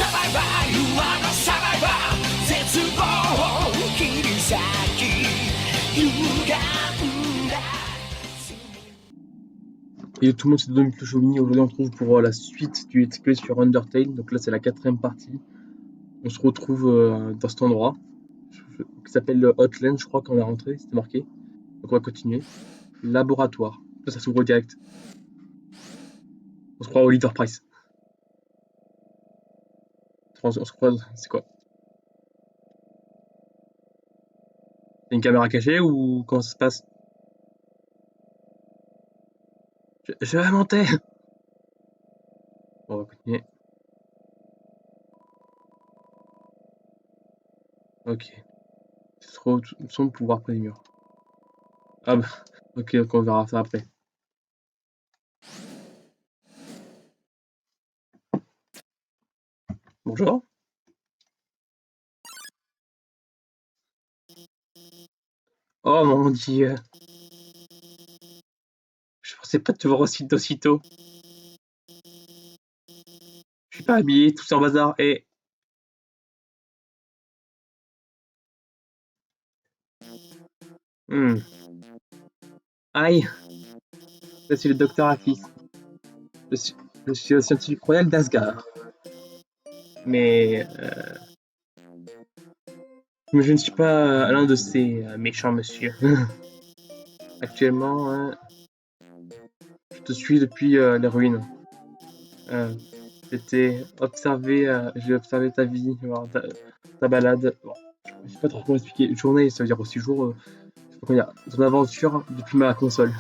バイバー今のサバイバー絶望を切り裂き歪んだ Et tout le monde, c'est Dominique Le Chauvigny. Aujourd'hui, on se retrouve pour la suite du Let's Play sur Undertale. Donc là, c'est la 4ème partie. On se retrouve dans cet endroit qui s'appelle Hotland, je crois qu'on est rentré, c'était marqué. Donc on va continuer. Laboratoire. Ça s'ouvre direct. On se croit à Oliver Price. On se croit. C'est quoi? C'est une caméra cachée ou comment ça se passe? Je vais monter. On va continuer. Ok. C'est trop sombre pour voir près des murs. Ah bah. Ok, donc on verra ça après. Bonjour. Oh mon dieu. Je pensais pas te voir aussitôt. Je suis pas habillé, tout ça en bazar. Et aïe, je suis le docteur Afis. Je suis, je suis le scientifique royal d'Asgard. Mais je ne suis pas l'un de ces méchants monsieur. Actuellement, je te suis depuis les ruines. Euh, j'ai observé ta vie, voir ta balade. Bon, je sais pas trop comment expliquer. Une journée, ça veut dire aussi jour. Je sais pas comment dire. Ton aventure depuis ma console.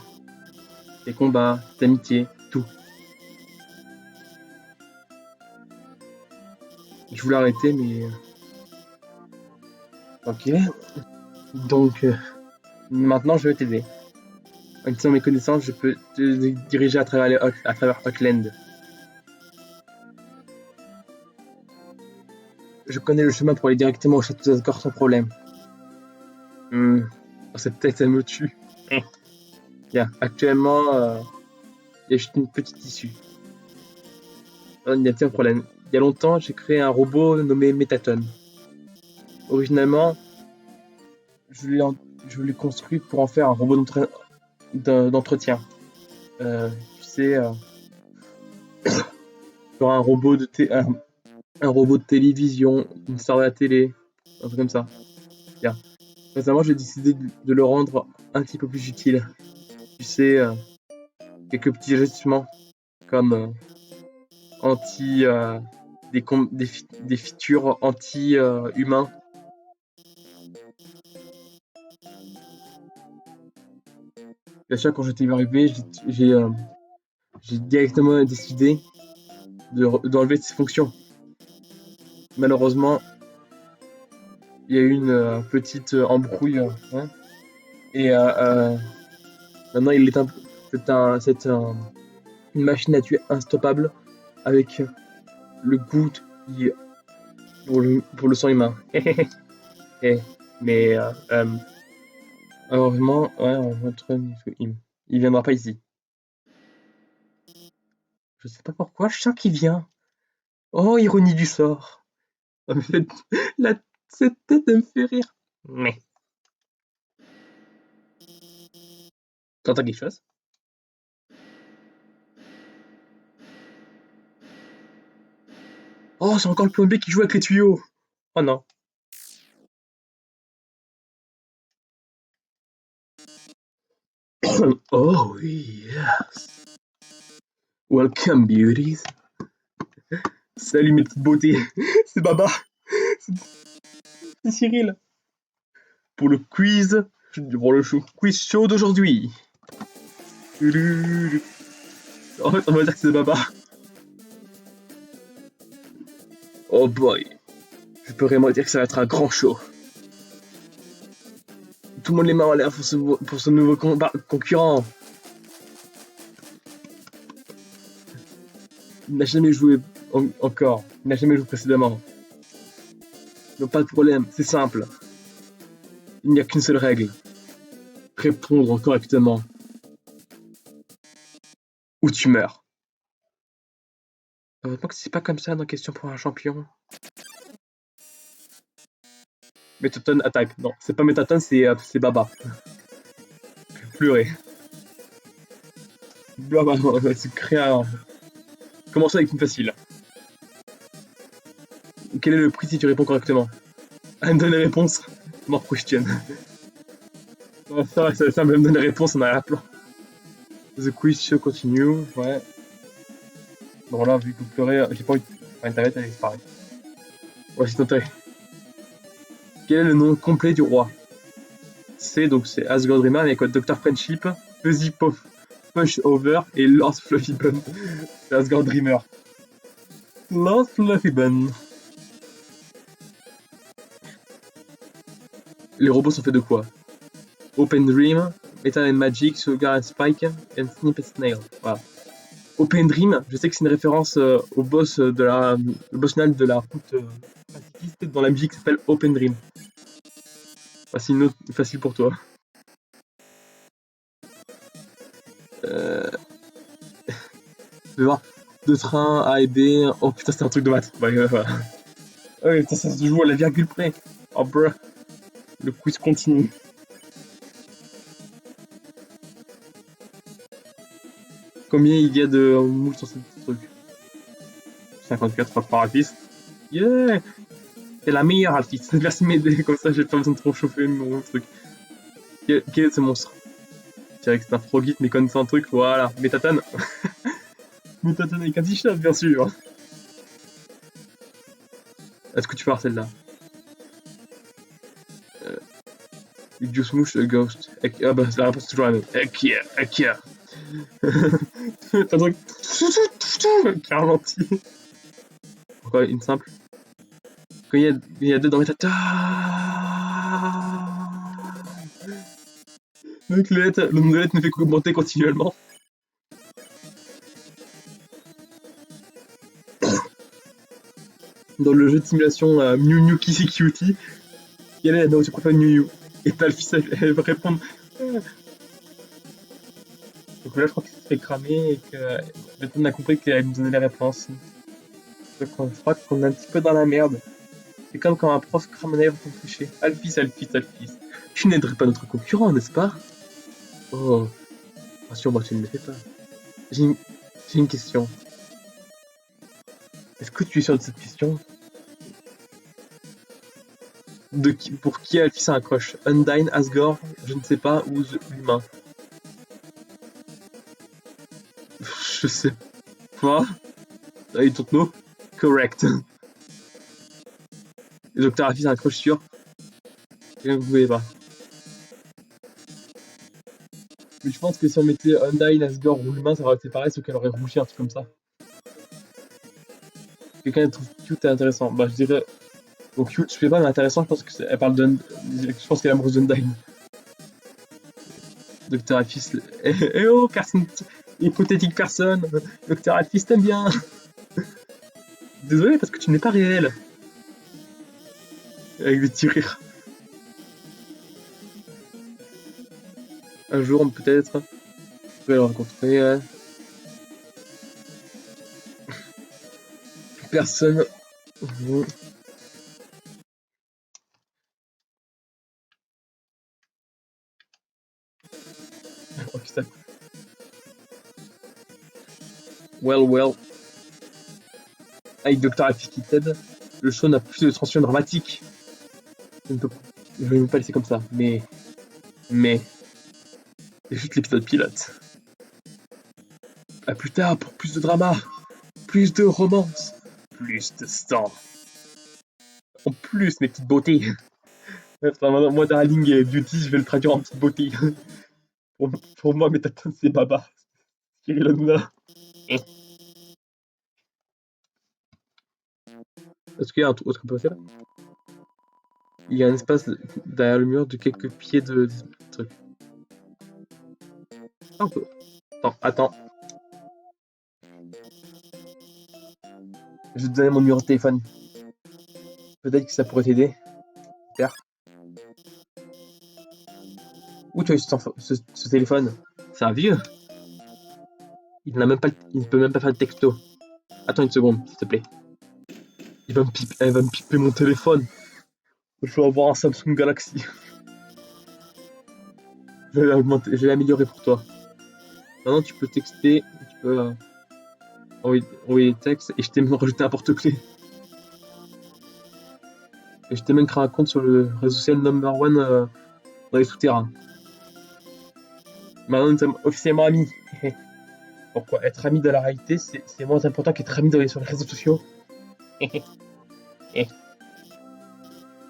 Tes combats, tes amitiés, tout. Je voulais arrêter, mais ok. Donc maintenant, je vais t'aider. En utilisant mes connaissances, je peux te diriger à travers Outland. Je connais le chemin pour aller directement au château d'Asgard sans problème. Hmm. Oh, cette tête, elle me tue. Bien, actuellement, il y a juste une petite issue. Il n'y a aucun problème. Il y a longtemps, j'ai créé un robot nommé Métaton. Originalement, je l'ai je l'ai construit pour en faire un robot d'entretien. Tu sais, genre un robot de télévision, une star de la télé, un truc comme ça. Bien. Récemment, j'ai décidé de le rendre un petit peu plus utile. Tu sais, quelques petits ajustements comme anti des features anti humains. Bien sûr, quand j'étais arrivé, j'ai directement décidé d'enlever ces fonctions. Malheureusement, il y a eu une petite embrouille, hein, et maintenant il est une machine à tuer instoppable avec le goût qui- pour le sang humain. Et, mais heureusement, ouais, il viendra pas ici. Je sais pas pourquoi, je sens qu'il vient. Oh, ironie du sort. Oh, mais la, cette tête, elle me fait rire. Mais, t'entends quelque chose? Oh, c'est encore le plombier qui joue avec les tuyaux. Oh non. Oh, yes. Welcome, beauties. Salut mes petites beautés. C'est Baba. C'est Cyril. Pour le quiz, pour le quiz show d'aujourd'hui. En fait, on va dire que c'est Baba. Oh boy. Je peux vraiment dire que ça va être un grand show. Tout le monde les mains en l'air pour ce nouveau concurrent. Il n'a jamais joué encore. Il n'a jamais joué précédemment. Donc pas de problème, c'est simple. Il n'y a qu'une seule règle. Répondre correctement. Ou tu meurs. Heureusement que c'est pas comme ça dans Question pour un champion. Métaton attaque. Non, c'est pas Métaton, c'est Baba. Pleurer. Baba, c'est créer un... Commençons avec une facile. Quel est le prix si tu réponds correctement? Donne les réponses. More question. Ça me donne les réponses, on a la plan. The quiz show continue, ouais. Bon là, vu que vous pleurez, j'ai pas envie de... Internet, elle disparaît. Ouais, c'est noté. Quel est le nom complet du roi? Donc c'est Asgore Dreamer, mais quoi? Dr. Friendship, Fuzzy Push Over et Lord Fluffybun. C'est Asgore Dreamer. Lord Fluffybun. Les robots sont faits de quoi? Open Dream, Metal and Magic, Sugar and Spike, and Snip and Snail. Voilà. Open Dream, je sais que c'est une référence au boss le boss final de la route pacifiste dans la musique qui s'appelle Open Dream. Voici une autre facile pour toi. Je vais voir. Deux trains A et B. Oh putain, c'est un truc de maths. Bah, voilà. Oh, putain, ça se joue à la virgule près. Oh, bruh. Le quiz continue. Combien il y a de moules sur ce truc? 54 par Alphys. Yeah! C'est la meilleure Alphys. Merci de m'aider, comme ça j'ai pas besoin de trop chauffer mon truc. Quel est ce monstre? Je dirais que c'est un frogite, mais comme c'est un truc, voilà. Métatane. Métatane avec un t-shirt, bien sûr. Est-ce que tu peux avoir celle-là? Juice Mouche, Ghost. Ah bah, la réponse est toujours la même. Akia. T'as un truc qui ralentit. Pourquoi une simple? Quand il y a deux dans Métatane. Donc le nombre de lettres ne fait qu'augmenter continuellement. Dans le jeu de simulation Mew Mew Kissy Cutie, quelle est la nourriture préférée de Mew Mew? Et Talfis, elle va répondre. Donc là, je crois qu'il s'est fait cramer et que personne n'a compris qu'elle nous donnait les réponses. Donc je crois qu'on est un petit peu dans la merde. C'est comme quand un prof crame un élève pour tricher. Alphys. Tu n'aiderais pas notre concurrent, n'est-ce pas? Oh, rassure-moi, tu ne le fais pas. J'ai une question. Est-ce que tu es sûr de cette question? Pour qui Alphys a un crush? Undyne, Asgore, je ne sais pas, ou The Humain? Je sais pas. I don't know. Correct. Le Docteur Alphys a un crush sur... Vous ne pouvez pas. Mais je pense que si on mettait Undyne, Asgore ou Humain, ça aurait été pareil, sauf qu'elle aurait rougi, un truc comme ça. Quelqu'un trouve cute et intéressant. Bah, je dirais. Bon, cute, je sais pas, mais intéressant, je pense qu'elle parle je pense qu'elle est amoureuse d'Undyne. Docteur Alphys. Eh oh, personne. Hypothétique personne. Docteur Alphys, t'aimes bien. Désolé, parce que tu n'es pas réel. Avec des petits rires. Un jour, peut-être. Je vais le rencontrer. Personne. Oh putain. Well. Avec Dr. Alphys qui t'aide, le show n'a plus de tension dramatique. Je ne vais pas laisser comme ça, mais. C'est juste l'épisode pilote. À plus tard pour plus de drama, plus de romance, plus de sang. En plus, mes petites beautés. Moi, Darling et Beauty, je vais le traduire en petite beauté. pour moi, Métatone, c'est Baba. Cyril Hanouna. Est-ce qu'il y a un autre qu'on peut faire? Il y a un espace derrière le mur de quelques pieds de truc. Un peu. Attends. Je vais te donner mon numéro de téléphone. Peut-être que ça pourrait t'aider. Super. Où tu as eu ce téléphone? C'est un vieux. Il ne peut même pas faire de texto. Attends une seconde, s'il te plaît. Elle va me piper mon téléphone. Je vais avoir un Samsung Galaxy. Je vais l'améliorer pour toi. Maintenant, tu peux texter, tu peux envoyer des textes, et je t'ai même rajouté un porte-clés. Et je t'ai même créé un compte sur le réseau social number one dans les souterrains. Maintenant, nous sommes officiellement amis. Pourquoi être ami dans la réalité, c'est moins important qu'être ami sur les réseaux sociaux.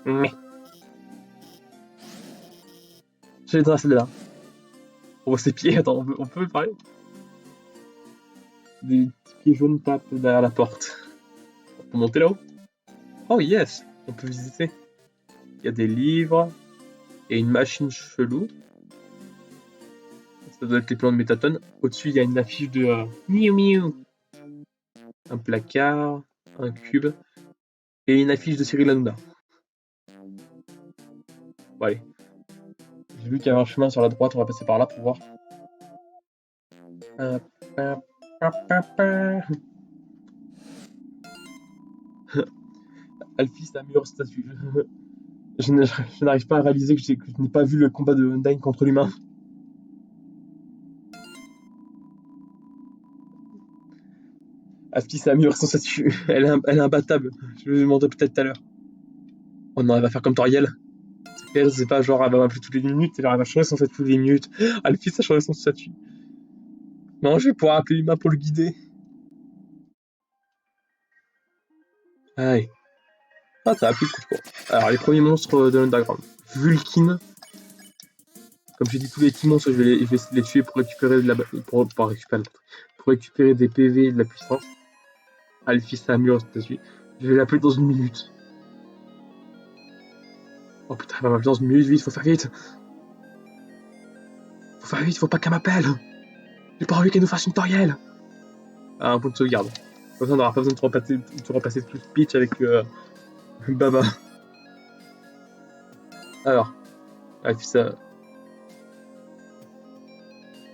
Mais. Je vais dans la salle là. On voit ses pieds, attends, on peut parler. Des petits pieds jaunes tapent derrière la porte. On peut monter là-haut. Oh yes, on peut visiter. Il y a des livres et une machine chelou. Ça doit être les plans de Métatone. Au-dessus, il y a une affiche de Miu Miu. Un placard, un cube et une affiche de Cyril Hanouna. Bon, allez. J'ai vu qu'il y avait un chemin sur la droite, on va passer par là pour voir. Alfie, c'est un meilleure statue. Je n'arrive pas à réaliser que je n'ai pas vu le combat de Undyne contre l'humain. Alfie, c'est la meilleure statue. Elle est imbattable. Je vais lui demander peut-être tout à l'heure. Oh non, elle va faire comme Toriel. C'est pas genre elle va m'appeler toutes les minutes, elle va changer son statut toutes les minutes. Alfie, ça change son statut. Non, je vais pouvoir appeler l'humain pour le guider. Allez. Ah, ça a pris le coup de cours. Alors, les premiers monstres de l'underground. Vulkin. Comme j'ai dit, tous les petits monstres, je vais les tuer pour récupérer pour récupérer des PV et de la puissance. Alfie, ça améliore cette statue. Je vais l'appeler dans une minute. Oh putain, elle va m'appeler dans une minute, vite, faut faire vite. Faut faire vite, faut pas qu'elle m'appelle. J'ai pas envie qu'elle nous fasse une tutoriel. Ah, un point de sauvegarde. Comme ça, on n'aura pas besoin de repasser tout le speech avec Baba. Alors, Alfie, ça.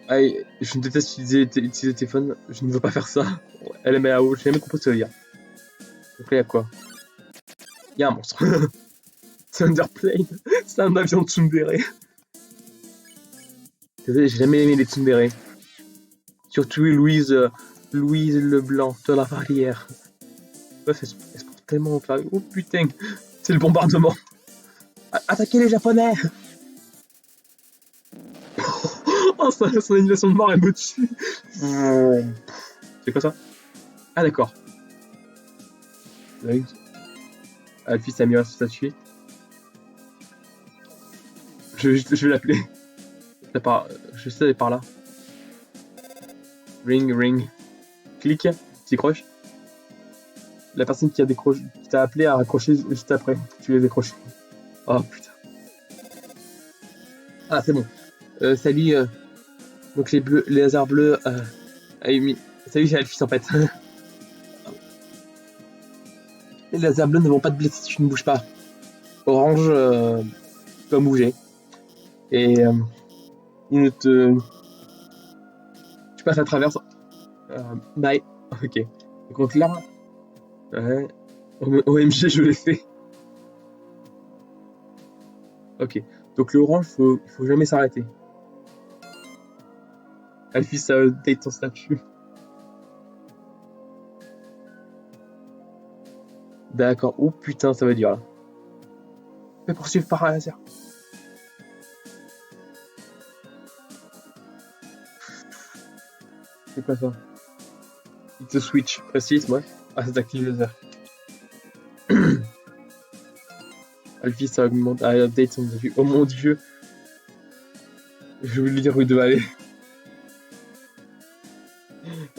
Allez, je déteste utiliser le téléphone, je ne veux pas faire ça. Elle est là-haut, j'ai jamais compris ce que ça veut dire. Donc là, y'a quoi? Y'a un monstre. C'est Underplane. C'est un avion de tsundere. Désolé, j'ai jamais aimé les tsundere. Surtout Louise Leblanc de la Barrière. Meuf, elle se porte tellement clair. Oh putain, c'est le bombardement. Attaquez les Japonais. Oh, son animation de mort, elle me tue. C'est quoi ça? Ah, d'accord. Alfie Samira se statue. Je vais l'appeler. Je sais, elle est par là. Ring. Clique, décroche. La personne qui t'a appelé a raccroché juste après. Tu l'as décroché. Oh putain. Ah, c'est bon. Salut. Donc les lasers bleus. Salut, j'ai Alfie en fait. Les lasers bleus ne vont pas te blesser si tu ne bouges pas. Orange, tu vas bouger. Et il ne te. Tu passes à travers. Bye. Ok. Donc là. Ouais. OMG, je l'ai fait. Ok. Donc le orange, il faut jamais s'arrêter. Alfie, ça update ton statut. D'accord. Oh putain, ça veut dire là. Fais poursuivre par un laser. C'est quoi ça? It's a switch. Précise, moi. Ah, c'est active le laser. Alfie, ça augmente. Ah, update son statut. Oh mon dieu. Je vais lui dire où il doit aller.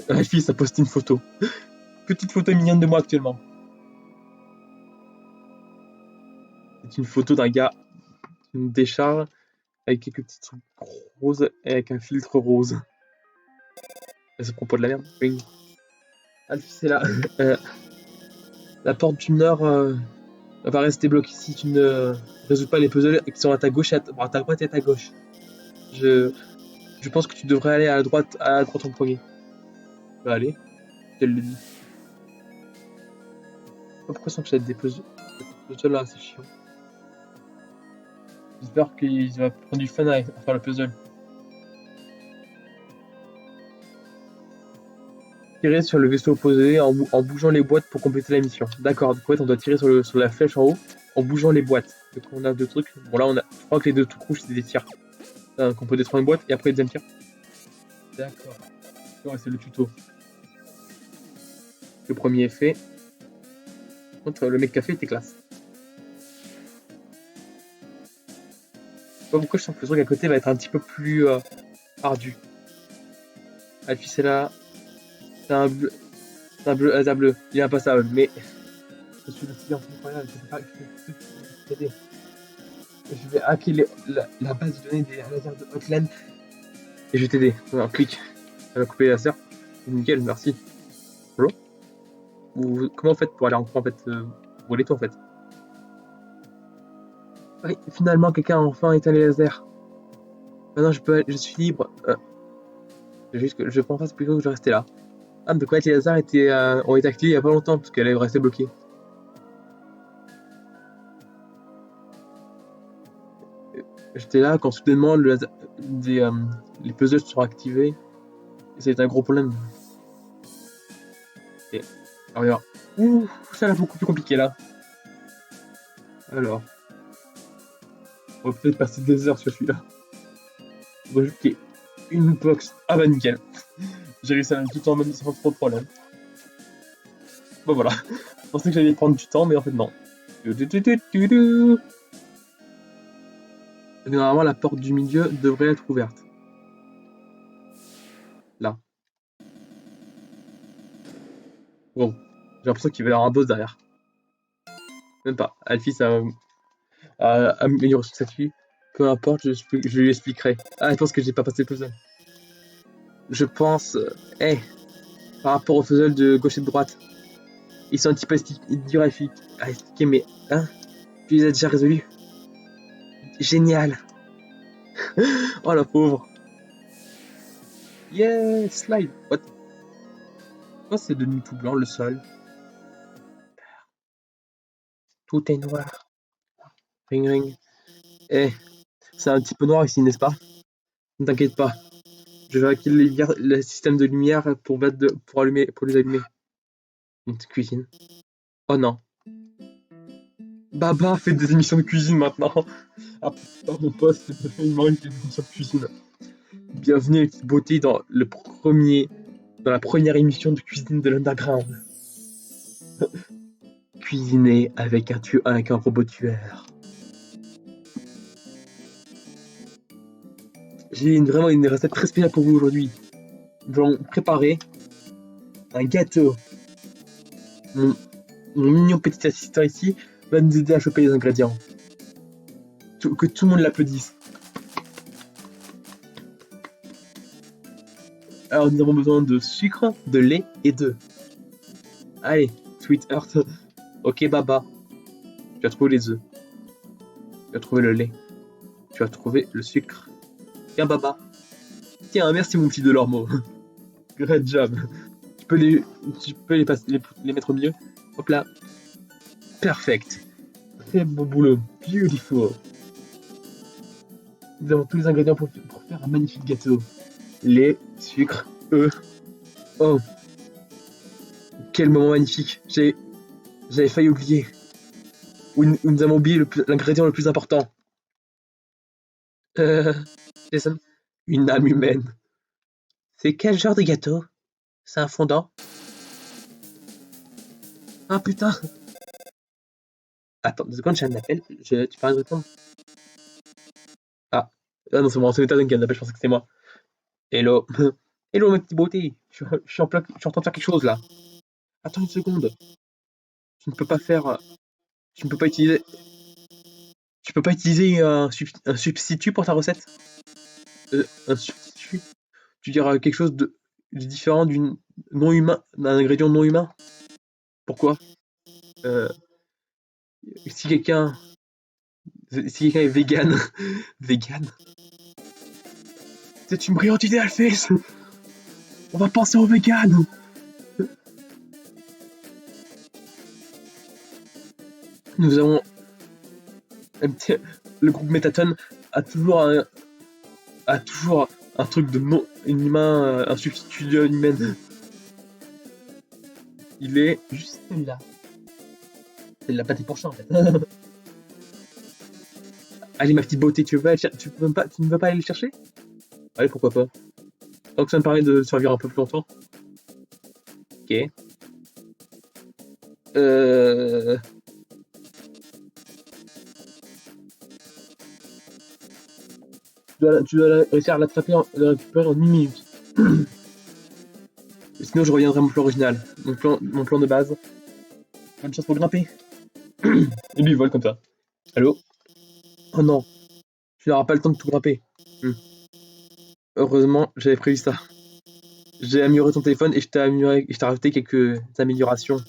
Alfie, ça poste une photo. Petite photo mignonne de moi actuellement. C'est une photo d'un gars, une décharge, avec quelques petits trucs roses et avec un filtre rose. C'est à propos de la merde. Oui. Alfie, c'est là. La porte du nord va rester bloquée si tu ne résous pas les puzzles qui sont à ta gauche, à ta droite et à ta gauche. Je pense que tu devrais aller à la droite en premier. Bah allez, elle le dit. pourquoi s'enchaînent des puzzles là, c'est chiant. J'espère qu'il va prendre du fun à faire le puzzle. Tirer sur le vaisseau opposé en bougeant les boîtes pour compléter la mission. D'accord, donc en fait on doit tirer sur la flèche en haut en bougeant les boîtes. Donc on a deux trucs. Bon là je crois que les deux trucs rouges c'est des tirs. Qu'on peut détruire une boîte et après le deuxième tir. D'accord. Ouais, c'est le tuto. Le premier est fait. Par contre le mec qui a fait était classe. Je sais pas pourquoi je sens que le truc à côté va être un petit peu plus ardu. Alfie c'est là. C'est un bleu. C'est un bleu. Il est impassable, mais je suis le client incroyable, je peux pas aider. Je vais hacker la base de données des lasers de Hotland et je vais t'aider. Alors, clique. Ça va couper les lasers. Nickel, merci. Bonjour. Comment vous faites pour aller en cours en fait où est-on en fait? Oui, finalement quelqu'un a enfin éteint les lasers. Maintenant je suis libre. Juste que je pense plutôt que je restais là. Ah, donc ouais, les lasers ont été activés il y a pas longtemps parce qu'elle est restée bloquée. J'étais là quand soudainement les puzzles sont activés. Et c'est un gros problème. Et alors, ouh, ça a l'air beaucoup plus compliqué là. Alors, on va peut-être passer des heures sur celui-là. On va ajouter une box. Ah bah nickel. J'ai réussi à mettre tout en même sans trop de problème. Bon voilà. Je pensais que j'allais prendre du temps, mais en fait non. Normalement, la porte du milieu devrait être ouverte. Là. Bon. J'ai l'impression qu'il va y avoir un boss derrière. Même pas. Alfie, ça a amélioré son statut. Peu importe, je lui expliquerai. Ah, je pense que j'ai pas passé le puzzle. Je pense... Hey, par rapport au puzzle de gauche et de droite, ils sont un petit peu durs à expliquer, mais... Hein, tu les as déjà résolus. Génial. Oh la pauvre. Yeah, slide. What? Pourquoi c'est devenu tout blanc le sol? Tout est noir. Ring ring. Eh, c'est un petit peu noir ici, n'est-ce pas? Ne t'inquiète pas. Je vais hacker le système de lumière pour les allumer. Une cuisine. Oh non. Baba fait des émissions de cuisine maintenant. Ah putain, mon poste, il m'arrive des émissions de cuisine. Bienvenue avec beauté dans la première émission de cuisine de l'Underground. Cuisiner avec un robot tueur. J'ai vraiment une recette très spéciale pour vous aujourd'hui. Nous allons préparer un gâteau. Mon mignon petit assistant ici va nous aider à choper les ingrédients. Que tout le monde l'applaudisse. Alors nous avons besoin de sucre, de lait et d'œufs. Allez, Sweet Earth. Ok Baba. Tu as trouvé les œufs. Tu as trouvé le lait. Tu as trouvé le sucre. Tiens Baba. Tiens, merci mon petit Delormeau. Great job. Tu peux les mettre au milieu. Hop là. Perfect. Très beau boulot. Beautiful. Nous avons tous les ingrédients pour faire un magnifique gâteau. Lait, sucre, œufs. Oh. Quel moment magnifique. J'avais failli oublier. Nous avons oublié l'ingrédient le plus important. Jason. Une âme humaine. C'est quel genre de gâteau? C'est un fondant? Ah putain. Attends, 2 secondes, j'ai un appel. Tu parles de répondre? Ah non, c'est bon, c'est l'état d'un appel, je pensais que c'était moi. Hello. Hello, ma petite beauté. Je suis en train de faire quelque chose là. Attends une seconde. Tu ne peux pas faire. Tu ne peux pas utiliser. Tu peux pas utiliser un substitut pour ta recette? Un substitut? Tu diras quelque chose de différent d'un ingrédient non humain? Pourquoi? Si quelqu'un est vegan, vegan? C'est une brillante idée, Alphys! On va penser aux vegan! Nous avons le groupe Métatone a toujours un truc de non, une humain, un substitut d'une humaine. Il est juste là. C'est de la pâté pour chat en fait. Allez ma petite beauté, tu ne veux pas aller le chercher? Allez, pourquoi pas. Tant que ça me permet de survivre un peu plus longtemps. Ok. Tu dois réussir à l'attraper, le récupérer en 1 minute. Sinon, je reviendrai à mon plan original. Mon plan de base. Bonne chance pour grimper. Et lui, il vole comme ça. Allô? Oh non. Tu n'auras pas le temps de tout grimper. Heureusement, j'avais prévu ça. J'ai amélioré ton téléphone et je t'ai rajouté quelques améliorations.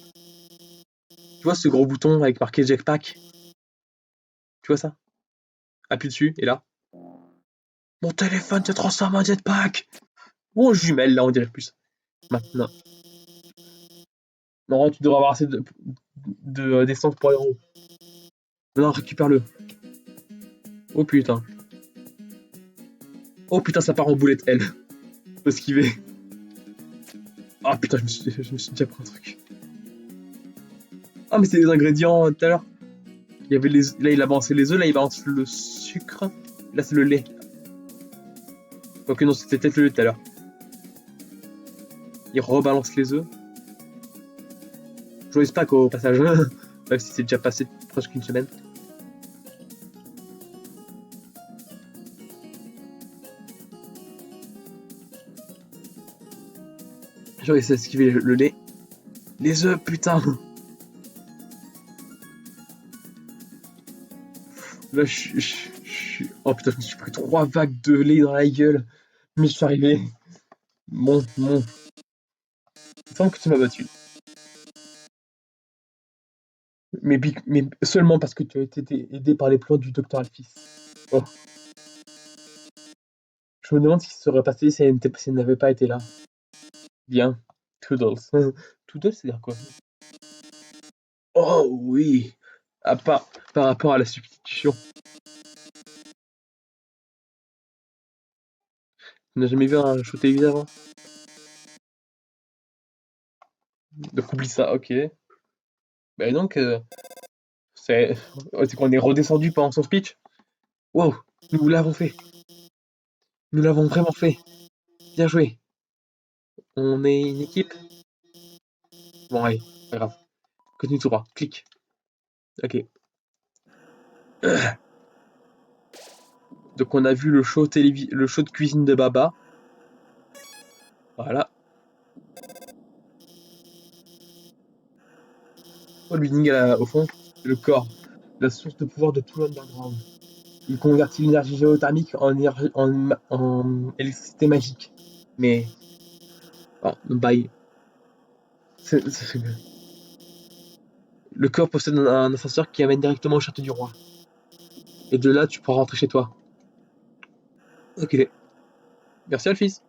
Tu vois ce gros bouton avec marqué Jetpack? Tu vois ça? Appuie dessus, et là. Mon téléphone se transforme en jetpack! Ou en jumelle, là, on dirait plus. Maintenant. Non, tu devrais avoir assez de d'essence pour aller en haut. Non, récupère-le. Oh putain. Oh putain, ça part en boulette, elle. Faut esquiver. Ah putain, je me suis déjà pris un truc. Ah, mais c'est les ingrédients tout à l'heure. Il y avait là, il a balancé les œufs, là, il balance le sucre. Là, c'est le lait. Quoique non, c'était peut-être le lait tout à l'heure. Il rebalance les œufs. Joyeux Pâques au passage. Même si c'est déjà passé presque une semaine. J'ai réussi à esquiver le lait. Les œufs, putain! Là, je suis... Oh putain, je me suis pris 3 vagues de lait dans la gueule. Mais je suis arrivé. Bon. Il semble que tu m'as battu. Mais seulement parce que tu as été aidé par les plans du docteur Alphys. Oh. Je me demande ce qui se serait passé si elle n'avait pas été là. Bien. Toodles. Toodles, c'est-à-dire quoi? Oh oui! Par rapport à la substitution. Tu n'as jamais vu un show télévisé avant? Donc oublie ça, ok. Bah donc, c'est qu'on est redescendu pendant son speech. Wow, nous l'avons fait. Nous l'avons vraiment fait. Bien joué. On est une équipe. Bon, allez, pas grave. Continue tout droit. Clique. Ok. Donc on a vu le show de cuisine de Baba. Voilà. Oh, le building au fond, le corps, la source de pouvoir de tout l'underground. Il convertit l'énergie géothermique en électricité magique. Mais... Oh, bye. Le corps possède un ascenseur qui amène directement au château du roi. Et de là, tu pourras rentrer chez toi. Ok. Merci Alphys.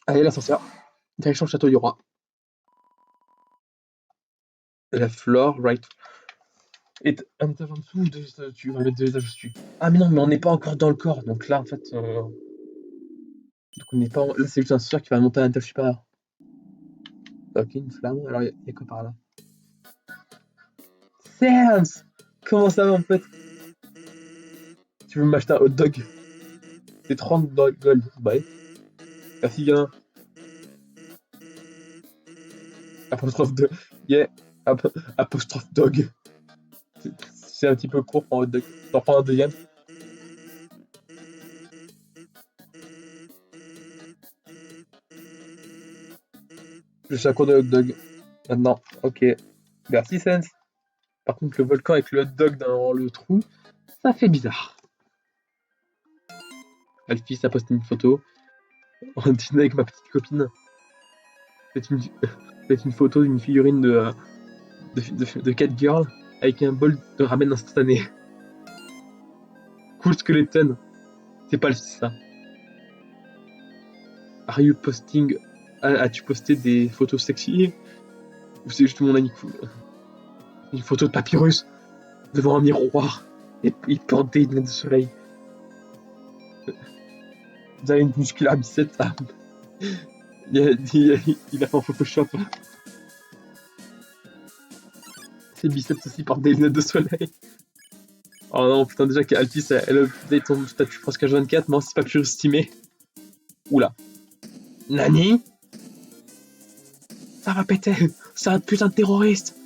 Allez, l'ascenseur. Direction le château du roi. La floor, right. Et un étage en dessous, tu vas mettre 2 étages dessus. Ah mais non, mais on n'est pas encore dans le corps. Donc là, en fait... Donc on n'est pas... Là, c'est juste un ascenseur qui va monter à un étage supérieur. Ok, une flamme. Alors, il y a quoi par là? Serge! Comment ça va, en fait? Tu veux m'acheter un hot dog? C'est 30 gold. Bye. Merci, gamin. Apostrophe de... Yeah. Apostrophe dog. C'est un petit peu court pour un hot dog. T'en prends un deuxième? Je suis à court de hot dog. Maintenant. Ok. Merci, Sense. Par contre, le volcan avec le hot dog dans le trou, ça fait bizarre. Alphys a posté une photo. En dîner avec ma petite copine. C'est une photo d'une figurine de Catgirl avec un bol de ramen instantané. Cool skeleton. C'est pas le ça. Are you posting... As-tu posté des photos sexy? Ou c'est juste mon ami cool. Une photo de Papyrus devant un miroir et il porte des lunettes de soleil. Vous avez une musculaire biceps. Ah, il a fait en Photoshop. Ses biceps aussi portent des lunettes de soleil. Oh non, putain, déjà qu'Altis, elle a update son statut presque à 24, mais c'est pas plus estimé. Oula. Nani? Ça va péter. C'est un putain de terroriste.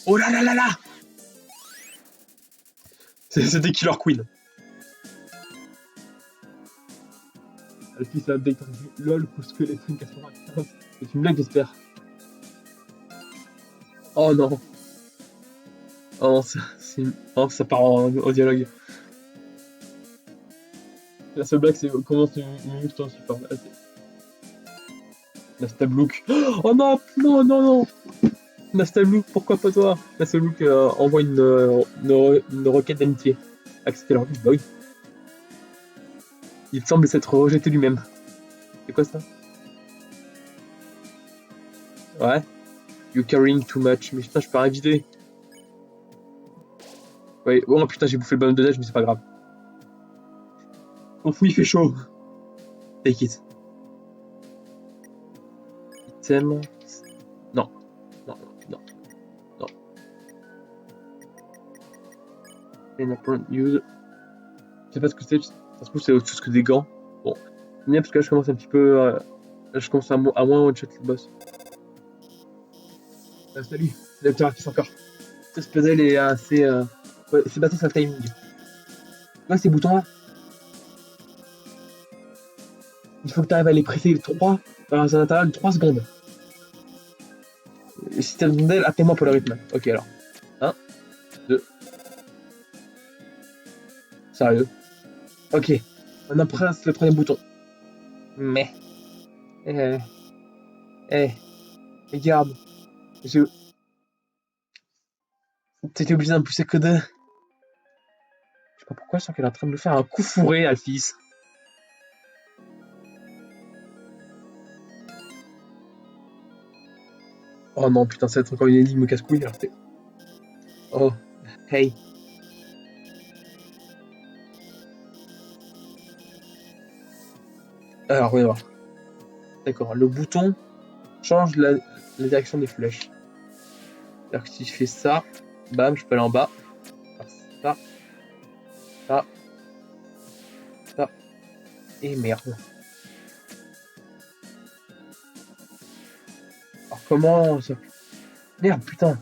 Oh là là là là. C'était Killer Queen. Altis a update en LOL pour Skeleton 95. C'est une blague, j'espère. Oh non. Oh non, oh, ça part en dialogue. La seule blague, c'est comment tu me ton support. Nastablook. Oh non, non, non, non. Nastablook, pourquoi pas toi? Nastablook envoie une requête d'amitié. Accepter leur vie, bah oui. Il semble s'être rejeté lui-même. C'est quoi ça? Ouais. You carrying too much. Mais putain, je peux rien vider. Ouais. Oh putain, j'ai bouffé le ballon de neige, mais c'est pas grave. On fout, il fait chaud. Take it. Item. Non. Non, non, non. And upon use. Je sais pas ce que c'est. Ça se trouve, c'est autre chose que des gants. Bon. C'est bien parce que là, je commence un petit peu. Je commence à moins one-shot le boss. Salut. Le Docteur Artis encore. Ce puzzle est assez. Ouais, c'est basé sur le timing. Là, ces boutons-là, il faut que tu arrives à les presser les 3 dans un intervalle de 3 secondes. Si t'as besoin d'elle, appelle-moi pour le rythme. Ok, alors. 1, 2. Sérieux. Ok. On presse le premier bouton. Mais. Eh. Eh. Regarde. Je. T'étais obligé d'en pousser que 2. Je sais pas pourquoi, je sens qu'elle est en train de me faire un coup fourré, Alphys. Oh non, putain, ça va être encore une énigme casse-couille. Alors t'es. Oh. Hey. Alors, voyons voir. D'accord, le bouton change la direction des flèches. C'est-à-dire que si je fais ça, bam, je peux aller en bas. Ça, ça, ça, et merde. Alors comment ça... Merde, putain.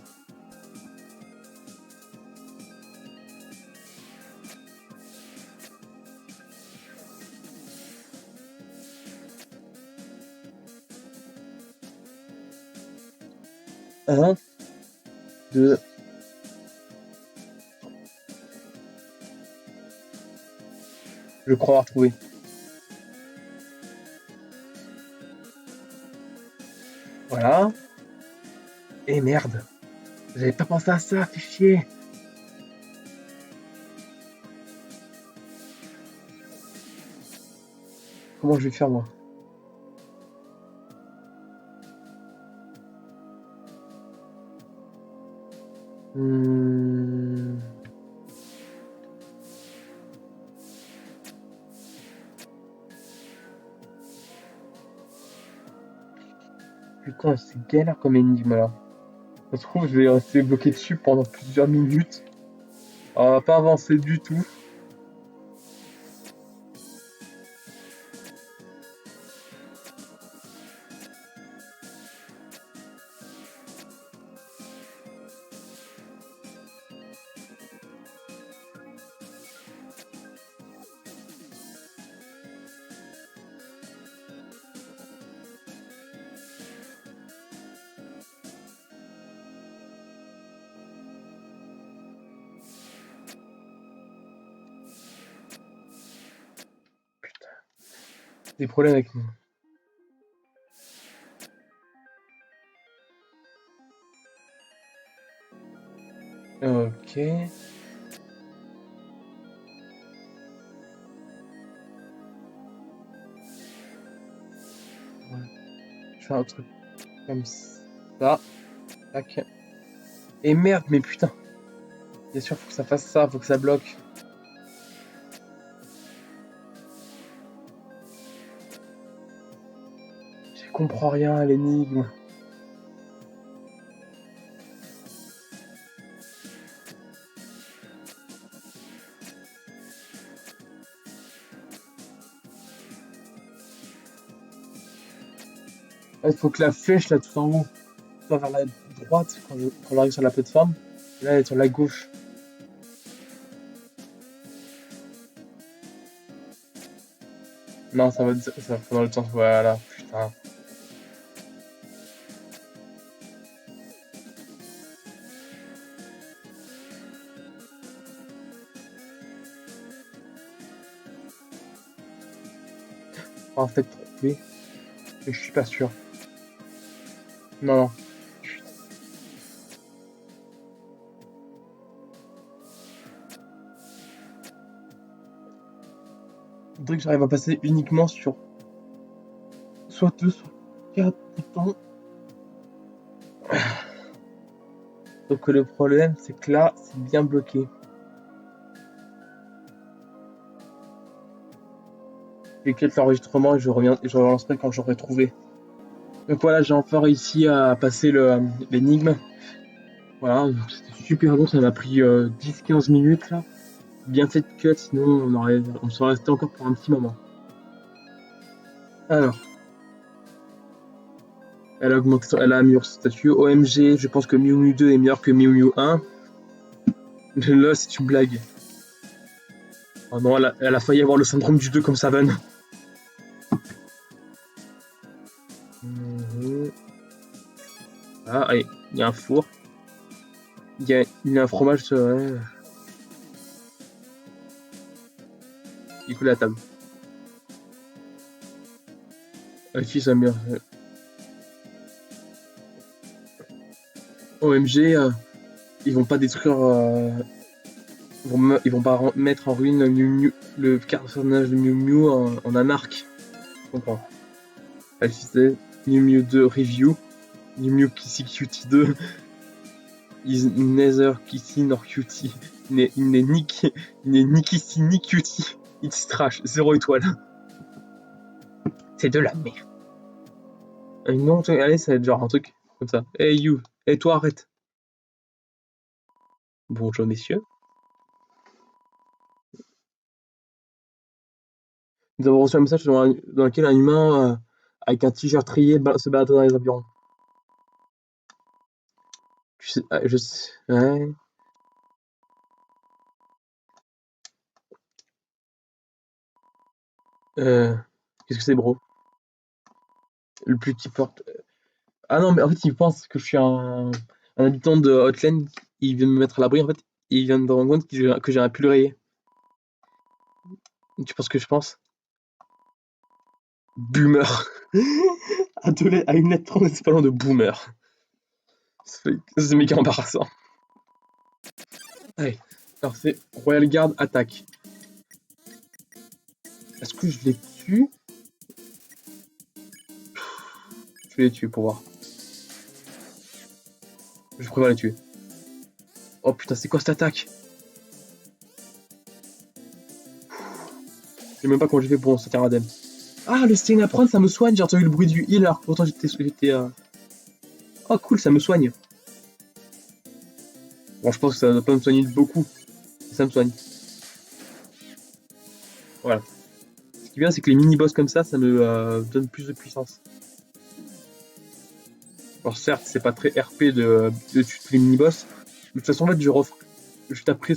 Un, deux. Je crois avoir trouvé. Voilà. Et merde. J'avais pas pensé à ça, fais chier. Comment je vais faire moi? Hmm... Putain, c'est galère comme énigme là. Ça se trouve, je vais rester bloqué dessus pendant plusieurs minutes. On va pas avancer du tout. Des problèmes avec moi. Ok. Ouais. Je fais un truc comme ça. Tac. Et merde, mais putain. Bien sûr, faut que ça fasse ça, faut que ça bloque. Je comprends rien à l'énigme. Il faut que la flèche là tout en haut soit vers la droite quand on arrive sur la plateforme. Là, elle est sur la gauche. Non, ça va dans le sens. Voilà, putain. On va peut-être trouver, mais je suis pas sûr. Non, non. Il faudrait que j'arrive à passer uniquement sur soit 2, soit 4 boutons. Donc le problème, c'est que là, c'est bien bloqué. Je vais quitter l'enregistrement et je relancerai quand j'aurai trouvé. Donc voilà, j'ai enfin réussi à passer l'énigme. Voilà, c'était super long, ça m'a pris 10-15 minutes là. Bien fait de cut, sinon on serait resté encore pour un petit moment. Alors, elle a augmenté, elle a amélioré son statut. OMG, je pense que Mew Mew 2 est meilleur que Mew Mew 1. Là, c'est une blague. Oh non, elle a failli avoir le syndrome du 2 comme Savan. Ah, allez, il y a un four. Il y a un fromage. Il coule à la table. Qui ça bien. OMG, ils vont pas détruire. Ils vont pas mettre en ruine le personnage de Mew Mew en anarque. Je comprends. Alphysé, Mew Mew 2 review. Mew Mew Kissy Cutie 2. Is neither Kissy nor Cutie. Il n'est ni Kissy ni Cutie. It's trash. 0 étoile. C'est de la merde. Non, allez, ça va être genre un truc comme ça. Hey you. Hey toi, arrête. Bonjour messieurs. Nous avons reçu un message dans lequel un humain avec un t-shirt trié se balade dans les environs. Je sais. Ouais. Qu'est-ce que c'est, bro? Le plus qui porte. Ah non, mais en fait, il pense que je suis un habitant de Hotline. Il vient de me mettre à l'abri, en fait. Il vient de me rendre compte que j'ai un pull rayé. Tu penses que je pense? Boomer. À une lettre 30, c'est pas loin de boomer. C'est méga embarrassant. Allez. Alors, c'est Royal Guard attaque. Est-ce que je les tue? Je vais les tuer pour voir. Je préfère les tuer. Oh putain, c'est quoi cette attaque? Je sais même pas comment j'ai fait pour en sortir indemne. Ah, le sting à prendre, ça me soigne. J'ai entendu le bruit du healer. Pourtant, j'étais. Oh, cool, ça me soigne. Bon, je pense que ça ne va pas me soigner beaucoup. Mais ça me soigne. Voilà. Ce qui est bien, c'est que les mini-boss comme ça me donne plus de puissance. Alors, certes, c'est pas très RP de tuer les mini-boss. De toute façon, en fait, je referai. Juste après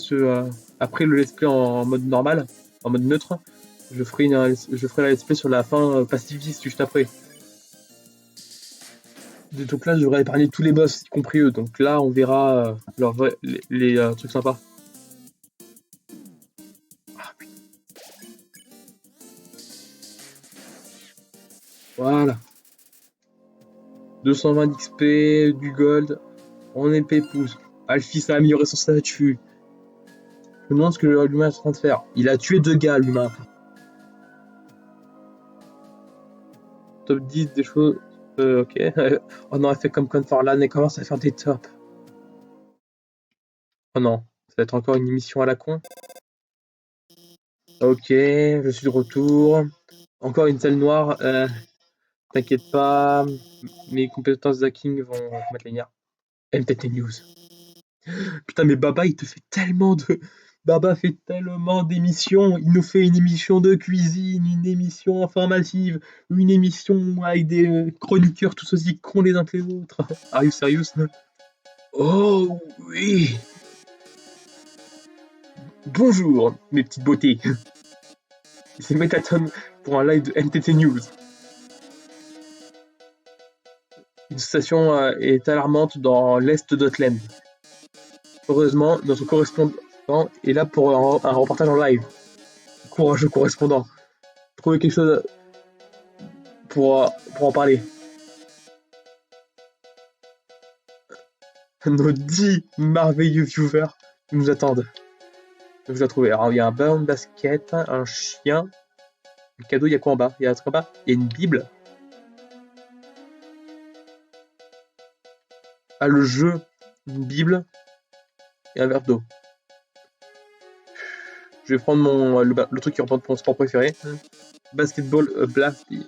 après le let's play en mode normal, en mode neutre, je ferai la let's play sur la fin pacifiste juste après. Donc là, je devrais épargner tous les boss, y compris eux. Donc là, on verra les trucs sympas. Ah, putain. Voilà. 220 d'XP, du gold, on est pépouze. Alphys a amélioré son statut. Je me demande ce que l'humain est en train de faire. Il a tué 2 gars, l'humain. Top 10 des choses Ok. Oh non, elle fait comme Conforlan et commence à faire des tops. Oh non, ça va être encore une émission à la con. Ok, je suis de retour. Encore une salle noire. T'inquiète pas, mes compétences hacking vont mettre les liens. MTT News. Putain, mais Baba, il te fait tellement de. Baba fait tellement d'émissions. Il nous fait une émission de cuisine, une émission informative, une émission avec des chroniqueurs tous aussi cons les uns que les autres. Are you serious? No? Oh oui! Bonjour, mes petites beautés. C'est Metaton pour un live de MTT News. Une station est alarmante dans l'est d'Otland. Heureusement, notre correspondant est là pour un reportage en live. Courageux correspondant. Trouvez quelque chose pour en parler. Nos 10 merveilleux viewers nous attendent. Je vous ai trouvé. Alors, il y a un ballon de basket, un chien. Le cadeau, il y a quoi en bas? Il y a un truc en bas? Il y a une Bible. Ah, le jeu, une Bible et un verre d'eau. Je vais prendre le truc qui représente mon sport préféré. Basketball Blast. Il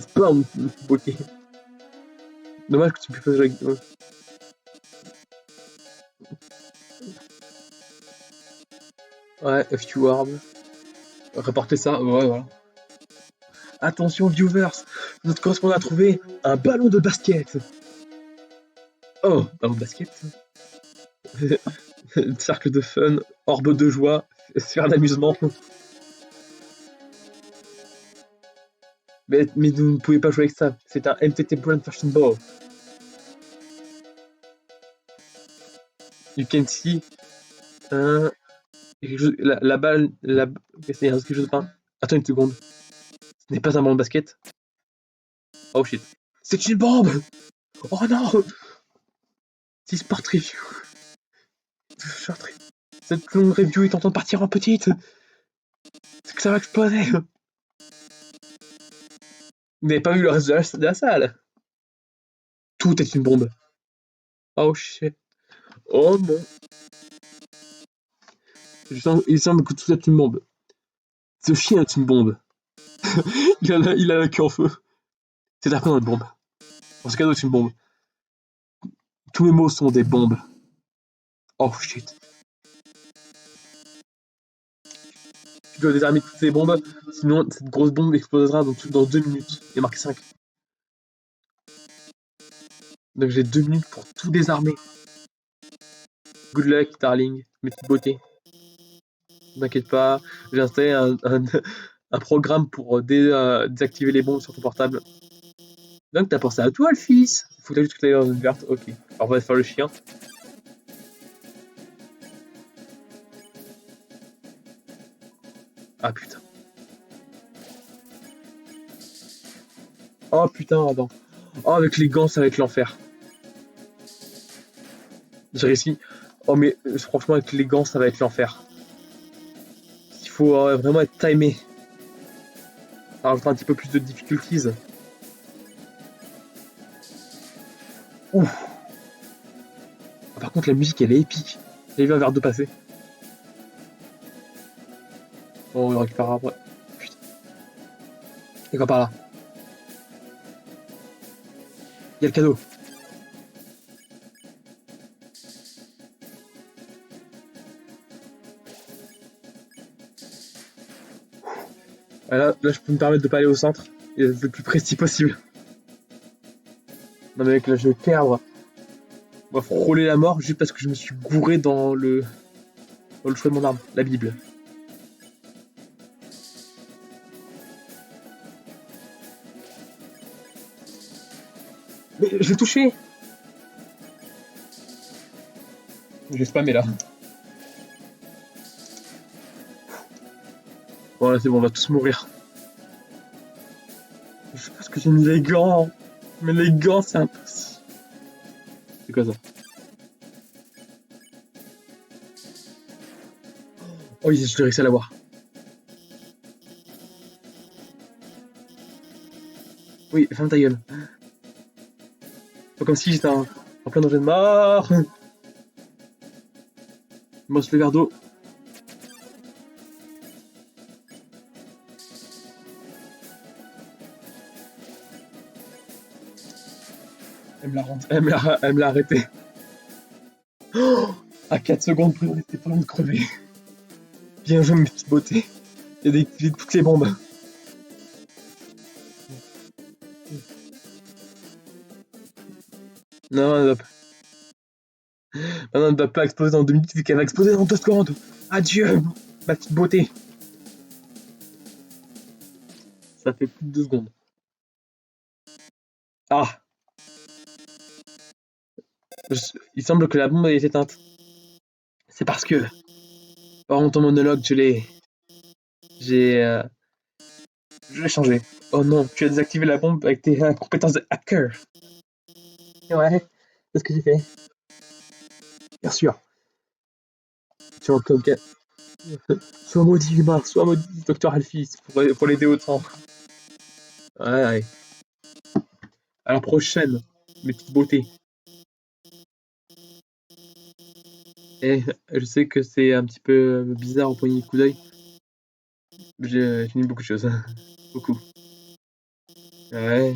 spawn, beauté. Dommage que tu puisses faire avec. Ouais, F-Ward. Reporter ça, ouais, voilà. Attention, viewers, notre correspondant a trouvé un ballon de basket. Oh, ballon de basket. Cercle de fun, orbe de joie, sphère d'amusement. Mais vous ne pouvez pas jouer avec ça. C'est un MTT Brand Fashion Ball. You can see. La balle. C'est quelque chose de pas. Attends une seconde. Ce n'est pas un ballon de basket. Oh shit. C'est une bombe. Oh non. Sport Review. Cette longue review est en train de partir en petite. C'est que ça va exploser. Vous n'avez pas vu le reste de la salle. Tout est une bombe. Oh shit. Oh non. Il semble que tout est une bombe. Ce chien est une bombe. Il a la queue en feu. C'est après une bombe. Ce cadeau est une bombe. Tous mes mots sont des bombes. Oh shit. Tu dois désarmer toutes ces bombes, sinon cette grosse bombe explosera dans 2 minutes. Il y a marqué 5. Donc j'ai 2 minutes pour tout désarmer. Good luck, darling, mes petites beautés. T'inquiète pas, j'ai installé un programme pour désactiver les bombes sur ton portable. Donc t'as pensé à toi, le fils. Faut que t'as juste que t'ailles dans une verte. Ok. Alors on va faire le chien. Ah putain. Oh putain, attends. Oh, avec les gants, ça va être l'enfer. J'ai réussi. Oh, mais franchement, avec les gants, ça va être l'enfer. Il faut vraiment être timé. Alors, un petit peu plus de difficulties. Ouf. Ah, par contre, la musique, elle est épique. J'ai vu un verre d'eau passer. Bon, on le récupérera après. Putain. Et quoi par là? Il y a le cadeau. Ah, là, je peux me permettre de pas aller au centre. Et le plus précis possible. Non mais mec, là, je vais perdre. On va frôler la mort juste parce que je me suis gouré dans le choix de mon arme, la Bible. Mais je l'ai touché. J'ai spammé là. Bon là c'est bon, on va tous mourir. Je sais pas ce que j'ai mis les gants. Mais les gants c'est impossible. C'est quoi ça? Oh oui, je l'ai réussi à l'avoir. Oui, ferme ta gueule. comme si j'étais en plein danger de mort. Je mange le verre d'eau. Elle me l'a arrêté. Oh, à 4 secondes près, on était pas loin de crever. Bien joué, mes petites beautés. J'ai déactivé toutes les bombes. Non, elle ne doit pas exploser dans 2 minutes, vu qu'elle va exploser dans 2 secondes. Adieu, ma petite beauté. Ça fait plus de 2 secondes. Ah, il semble que la bombe est éteinte. C'est parce que, pendant ton monologue, je l'ai changé. Oh non, tu as désactivé la bombe avec tes compétences de hacker. Ouais, c'est ce que j'ai fait. Bien sûr. Tu vois, comme sois maudit humain, sois maudit docteur Alphys pour l'aider autant. Ouais, ouais. À la prochaine, mes petites beautés. Et je sais que c'est un petit peu bizarre au premier coup d'œil. J'ai fini beaucoup de choses. Beaucoup. Ouais.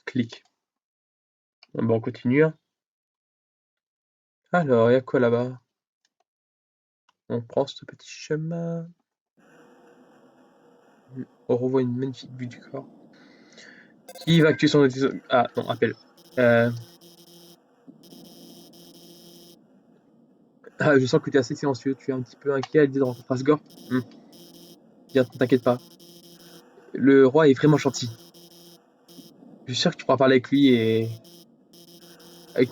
Clic. Bon, on continue. Alors, il y a quoi là-bas? On prend ce petit chemin. On revoit une magnifique vue du corps. Qui va activer son... Ah, non, appel. Ah, je sens que tu es assez silencieux. Tu es un petit peu inquiet à l'idée de rencontrer Asgore. Bien, t'inquiète pas. Le roi est vraiment gentil. Je suis sûr que tu pourras parler avec lui et... Avec,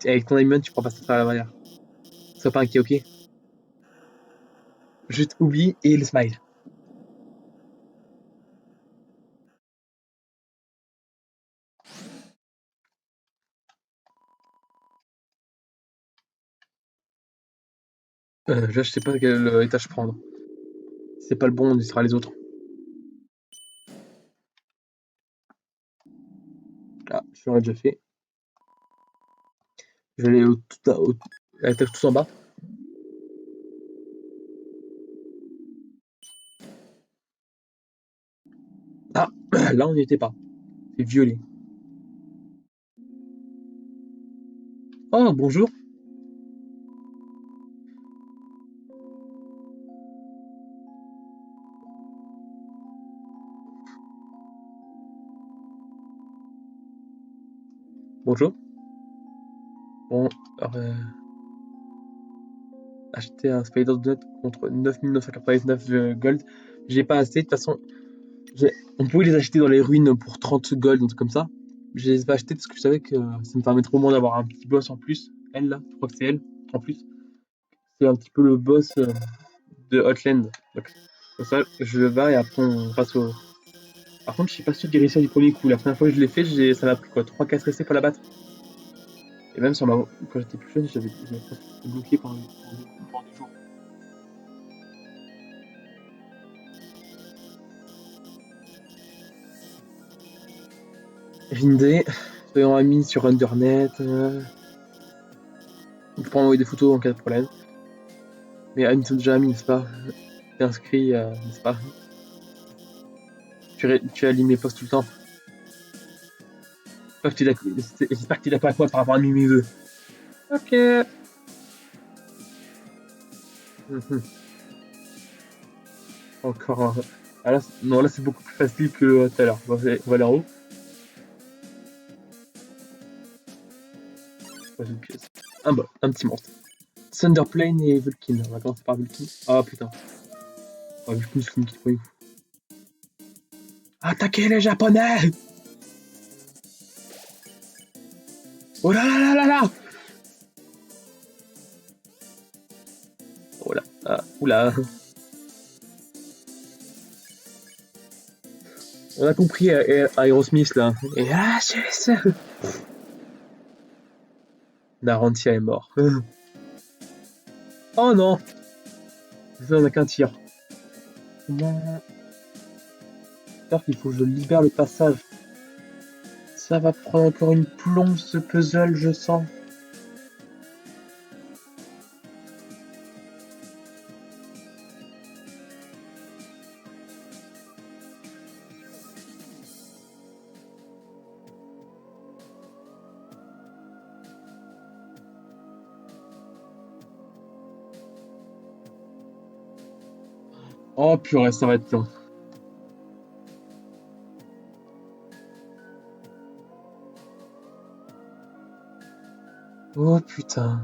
avec ton ami, tu pourras passer par la barrière. Sois pas inquiet, ok? Juste oublie et le smile. Je sais pas quel étage prendre. Si c'est pas le bon, on sera les autres. Ah, je l'aurais déjà fait. Je vais aller à l'étage tout en bas. Ah, là on n'y était pas. C'est violet. Oh, bonjour. Bonjour. Bon, alors, acheter un Spider Donut contre 9999 gold. J'ai pas assez. De toute façon, on pouvait les acheter dans les ruines pour 30 gold, un truc comme ça. Je les ai pas achetés parce que je savais que ça me permettrait au moins d'avoir un petit boss en plus. Elle là, je crois que c'est elle en plus. C'est un petit peu le boss de Hotland. Donc, comme ça, je le bats et après on passe au. Par contre, je suis pas sûr d'y réussir du premier coup. La première fois que je l'ai fait, ça m'a pris quoi 3-4 essais pour la battre. Et même quand j'étais plus jeune, j'avais été bloqué pendant des jours. Vindé, soyons amis sur Undernet. On peut envoyer des photos en cas de problème. Mais nous sommes déjà amis, n'est-ce pas? T'es inscrit, n'est-ce pas? Tu alignes mes posts tout le temps. J'espère que tu es d'accord avec moi par rapport à mes vœux. Ok. Encore un. Ah là, non, là c'est beaucoup plus facile que tout à l'heure. On va aller en haut. Dans une pièce. Un petit monstre. Thunderplane et Vulkin. On va commencer par Vulkin. Ah putain. Ah, Vulkin, c'est une petite poignée. Attaquez les Japonais! Oh là là là là là! Oh là. Ah, oula. On a compris Aerosmith là. Et ah, c'est ça! Narantia est mort. Oh non! Ça n'a qu'un tir. Non. J'espère qu'il faut que je libère le passage. Ça va prendre encore une plombe ce puzzle, je sens. Oh purée, ça va être long. Oh putain.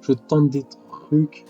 Je tente des trucs.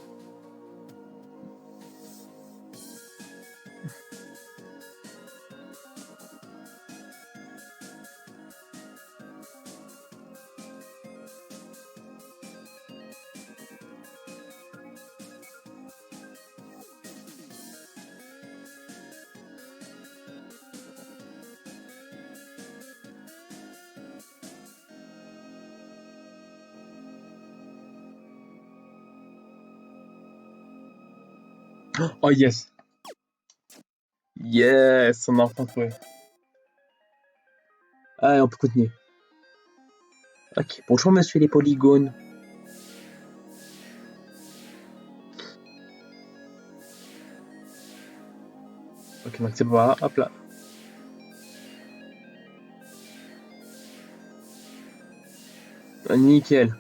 Oh yes. Yes, on a enfin trouvé. Allez, on peut continuer. Ok, bonjour monsieur les polygones. Ok, donc c'est pas hop là. Ah, nickel.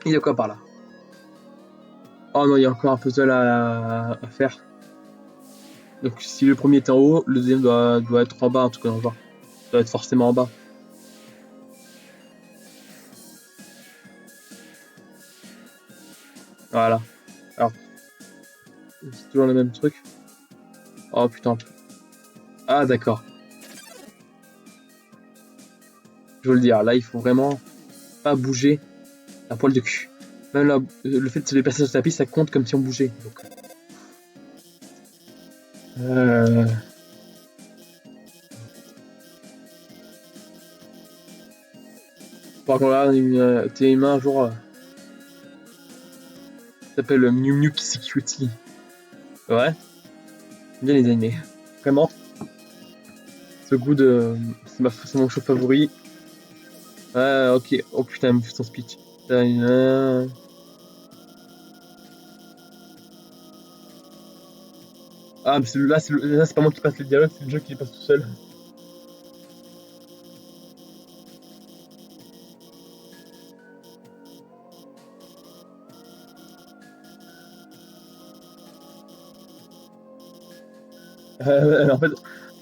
Il y a quoi par là? Oh non, il y a encore un puzzle à faire. Donc si le premier est en haut, le deuxième doit être en bas, en tout cas en bas. Doit être forcément en bas. Voilà. Alors, c'est toujours le même truc. Oh putain. Ah d'accord. Je veux le dire, là il faut vraiment pas bouger un poil de cul. Même là, le fait de se déplacer sur le tapis, ça compte comme si on bougeait. Donc, euh... Par contre, là, une TM1 un jour s'appelle Mew Mew Security. Ouais, j'aime bien les animés. Vraiment, ce goût de. C'est mon show favori. Ouais, ok. Oh putain, elle me fait son speech. Ah, mais là, c'est pas moi qui passe le dialogue, c'est le jeu qui les passe tout seul. En fait,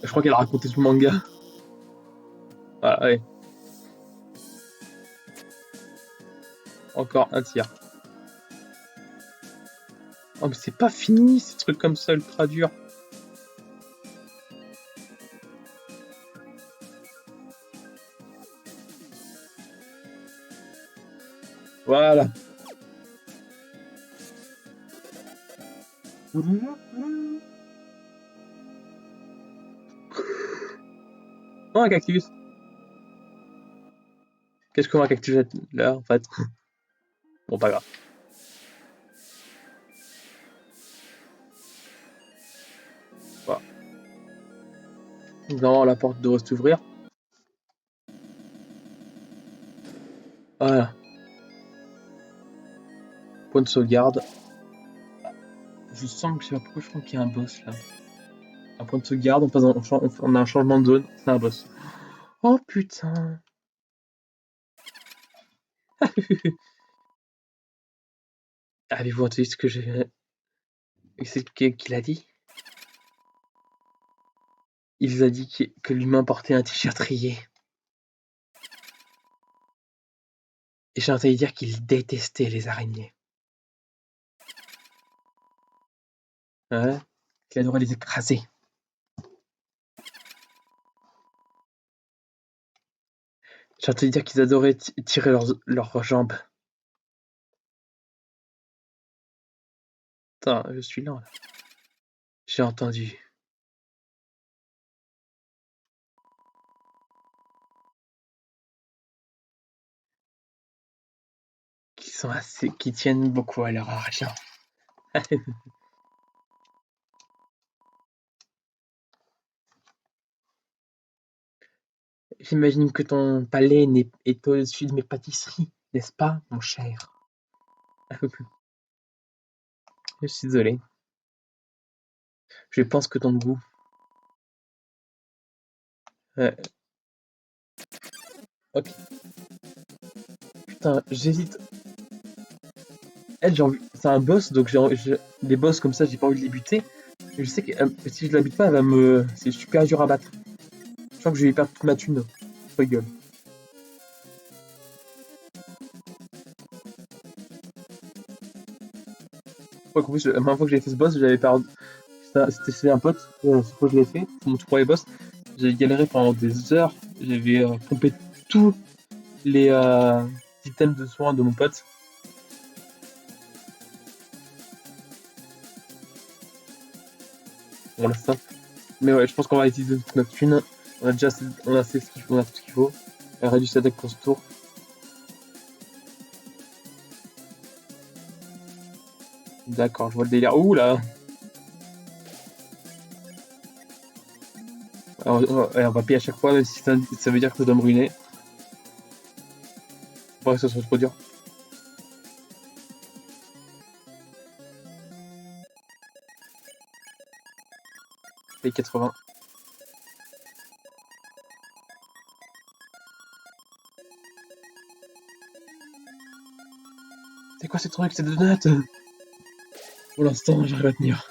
je crois qu'elle a raconté tout le manga. Ah, ouais, encore un tir. Oh, mais c'est pas fini, ces trucs comme ça, ultra durs. Voilà. Oh, un cactus. Qu'est-ce qu'on a un cactus là, en fait? Bon, pas grave. Voilà. Normalement, la porte devrait s'ouvrir. Voilà. Point de sauvegarde. Je sens que je sais pas pourquoi je crois qu'il y a un boss là. Un point de sauvegarde, on a un changement de zone, c'est un boss. Oh putain. Avez-vous entendu ce que j'ai. C'est qu'il a dit? Il a dit que l'humain portait un t-shirt rayé. Et j'ai entendu dire qu'il détestait les araignées. Ouais. Qu'il adorait les écraser. J'ai entendu dire qu'ils adoraient tirer leurs jambes. Putain, je suis lent là. J'ai entendu. qui tiennent beaucoup à leur argent. J'imagine que ton palais est au-dessus de mes pâtisseries, n'est-ce pas, mon cher? Je suis désolé. Je pense que ton goût. Ok. Putain, j'hésite. Elle, c'est un boss, donc les boss comme ça, j'ai pas envie de les buter. Je sais que si je la bute pas, c'est super dur à battre. Je crois que je vais y perdre toute ma thune. Pas gueule. Je crois qu'en plus, la première fois que j'ai fait ce boss, j'avais perdu. C'était un pote, cette fois que je l'ai fait, c'est mon tout premier boss. J'ai galéré pendant des heures. J'avais pompé tous les items de soins de mon pote. Voilà ça. Mais ouais, je pense qu'on va utiliser toute notre thune. On a déjà on a fait on a tout ce qu'il faut. Elle réduit sa deck pour ce tour. D'accord, je vois le délire. Ouh là! On va payer à chaque fois, même si ça veut dire que je dois me ruiner. Pour que ça soit trop dur. Paye 80. C'est quoi ces trucs? C'est des donuts? Pour l'instant, j'arrive à tenir.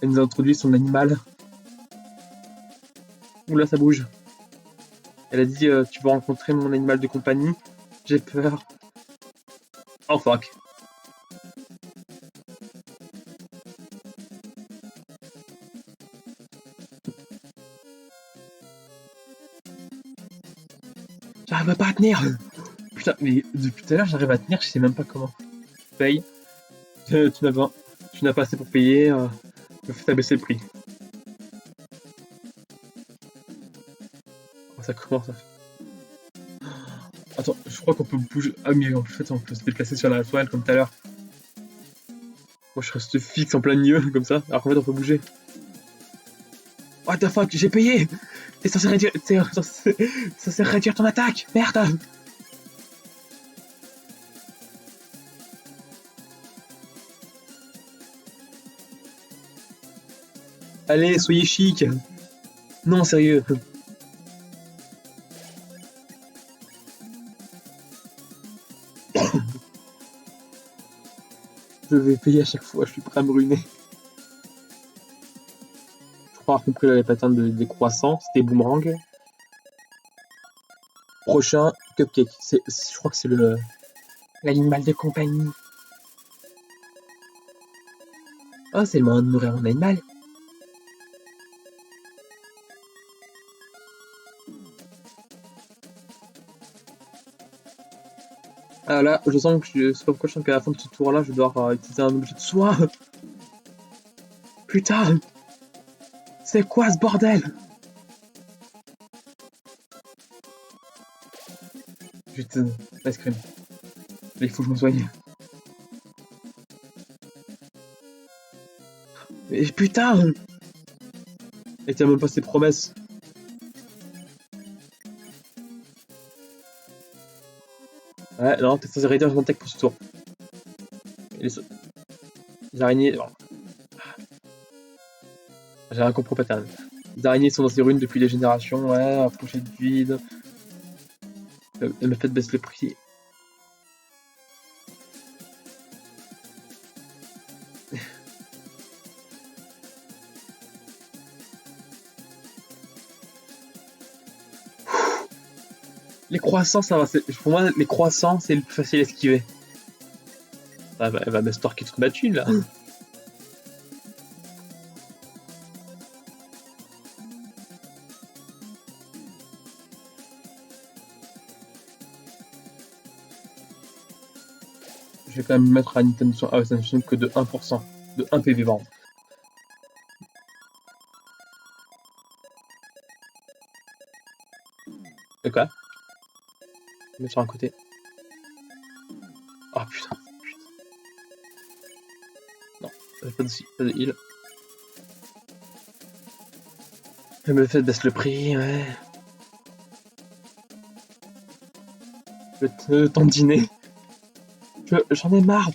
Elle nous a introduit son animal. Oula, ça bouge. Elle a dit tu vas rencontrer mon animal de compagnie. J'ai peur. Oh fuck. J'arrive pas à tenir. Putain, mais depuis tout à l'heure, j'arrive à tenir, je sais même pas comment. Paye. Tu n'as pas assez pour payer. T'as baissé le prix. Oh, ça commence à... Attends, je crois qu'on peut bouger. Ah, mais en fait, on peut se déplacer sur la toile comme tout à l'heure. Moi, je reste fixe en plein milieu, comme ça. Alors qu'en fait, on peut bouger. What the fuck, j'ai payé! T'es censé réduire... censé réduire ton attaque! Merde! Allez, soyez chic! Non, sérieux! Je vais payer à chaque fois, je suis prêt à me ruiner. Je crois avoir compris les patterns des croissants, c'était boomerang. Prochain, cupcake. Je crois que c'est l'animal de compagnie. Ah, c'est le moment de nourrir mon animal. Ah là, je sens que c'est pas pourquoi je sens qu'à la fin de ce tour-là, je dois utiliser un objet de soin. Putain! C'est quoi ce bordel? Putain, ice cream. Il faut que je me soigne. Mais putain! Et tiens même pas ses promesses. Ouais, non, t'es censé réduire ton attaque pour ce tour. Les araignées... J'ai rien compris au pattern. Les araignées sont dans ces runes depuis des générations, ouais, approcher du vide. Elle m'a fait baisser le prix. Les croissants, ça va. Pour moi, les croissants, c'est le plus facile à esquiver. Ah, elle va me storker toute ma thune, là. Je vais quand même mettre un item de soin. Ah ouais, ça ne fonctionne que de 1%. De 1 PV, pardon. De quoi? Je vais mettre sur un côté. Oh putain. Non, pas de heal. Le fait baisse le prix, ouais. Le temps de dîner. J'en ai marre.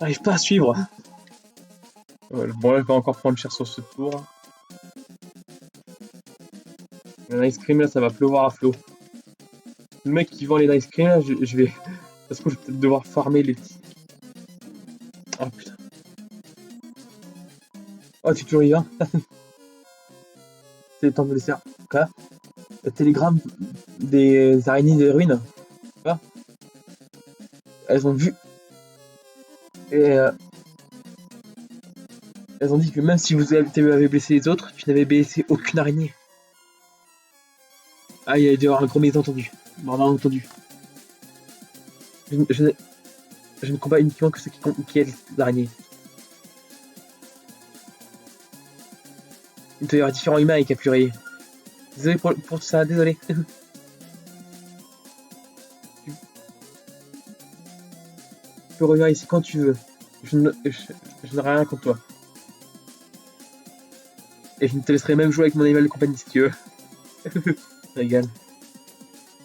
J'arrive pas à suivre. Ouais, bon, là, je vais encore prendre cher sur ce tour. L'ice cream, là, ça va pleuvoir à flot. Le mec qui vend les ice cream, là, je vais. Ça se trouve, je vais peut-être devoir farmer les petits. Oh putain. Oh, tu toujours y vas? C'est le temps de laisser. Quoi? Le télégramme des araignées des ruines. Quoi? Elles ont vu. Et elles ont dit que même si vous avez blessé les autres, tu n'avais blessé aucune araignée. Ah, il y a dû y avoir un gros malentendu. Malentendu. Je ne combats uniquement que ceux qui aident les araignées. Il doit y avoir différents humains à capturer. Désolé pour tout ça, désolé. Tu peux revenir ici quand tu veux. Je n'aurai rien contre toi. Et je ne te laisserai même jouer avec mon animal de compagnie si tu veux. Régale.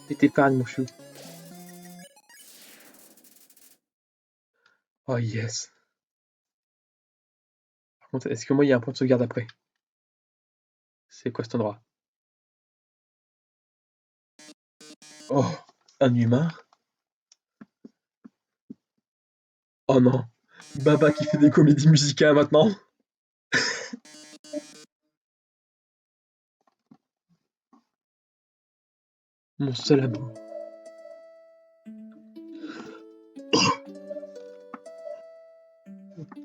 Je t'épargne, mon chou. Oh yes. Par contre, est-ce que moi il y a un point de sauvegarde après? C'est quoi cet endroit? Oh, un humain? Oh non. Baba qui fait des comédies musicales maintenant. Mon seul amour.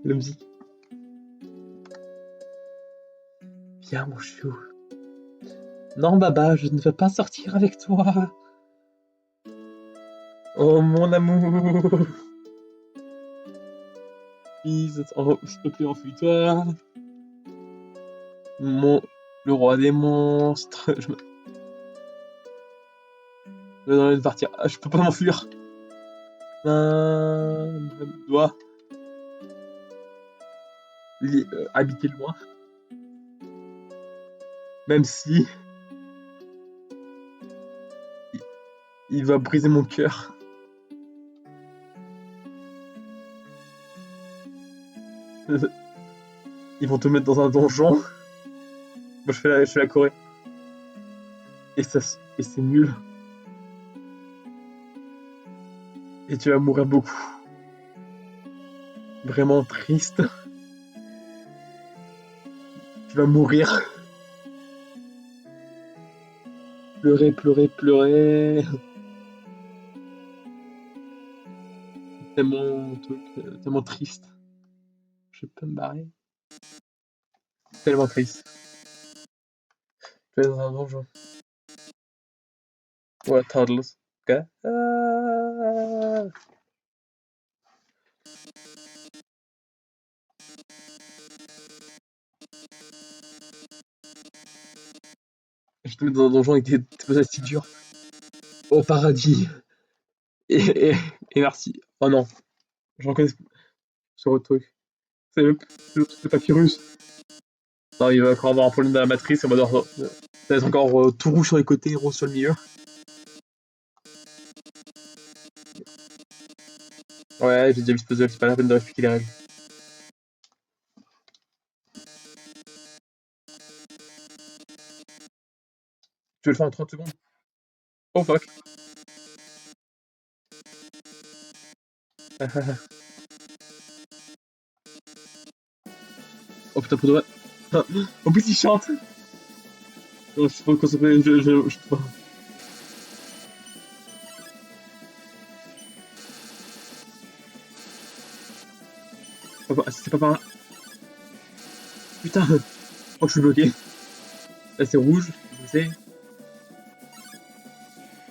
La musique. Viens, mon chou. Non, Baba, je ne veux pas sortir avec toi. Oh, mon amour. Please, s'il te plaît, enfuis-toi. Le roi des monstres. Je me donne envie de partir. Ah, je peux pas m'enfuir. Doigt. Habiter loin. Même si il va briser mon cœur. Ils vont te mettre dans un donjon. Moi, je fais la Corée. Et c'est nul. Et tu vas mourir beaucoup. Vraiment triste. Tu vas mourir. Pleurer, pleurer, pleurer. Tellement triste. Je peux me barrer. Tellement triste. Je vais dans un donjon. Ouais, Toddlers. Ok. Je te mets dans un donjon avec des passages si durs. Au paradis. Et, et, et merci. Oh non. Je reconnais ce truc. C'est le papyrus. Non, il va encore avoir un problème de la matrice. Ça va être encore tout rouge sur les côtés, rose sur le milieu. Ouais, j'ai déjà vu ce puzzle, c'est pas la peine de expliquer les règles. Tu veux le faire en 30 secondes? Oh fuck. Oh putain, pour de vrai. En plus, il chante. Non, je suis trop concentré, je peux pas. C'est pas par là. Putain. Oh, je suis bloqué. Là, c'est rouge. Je sais.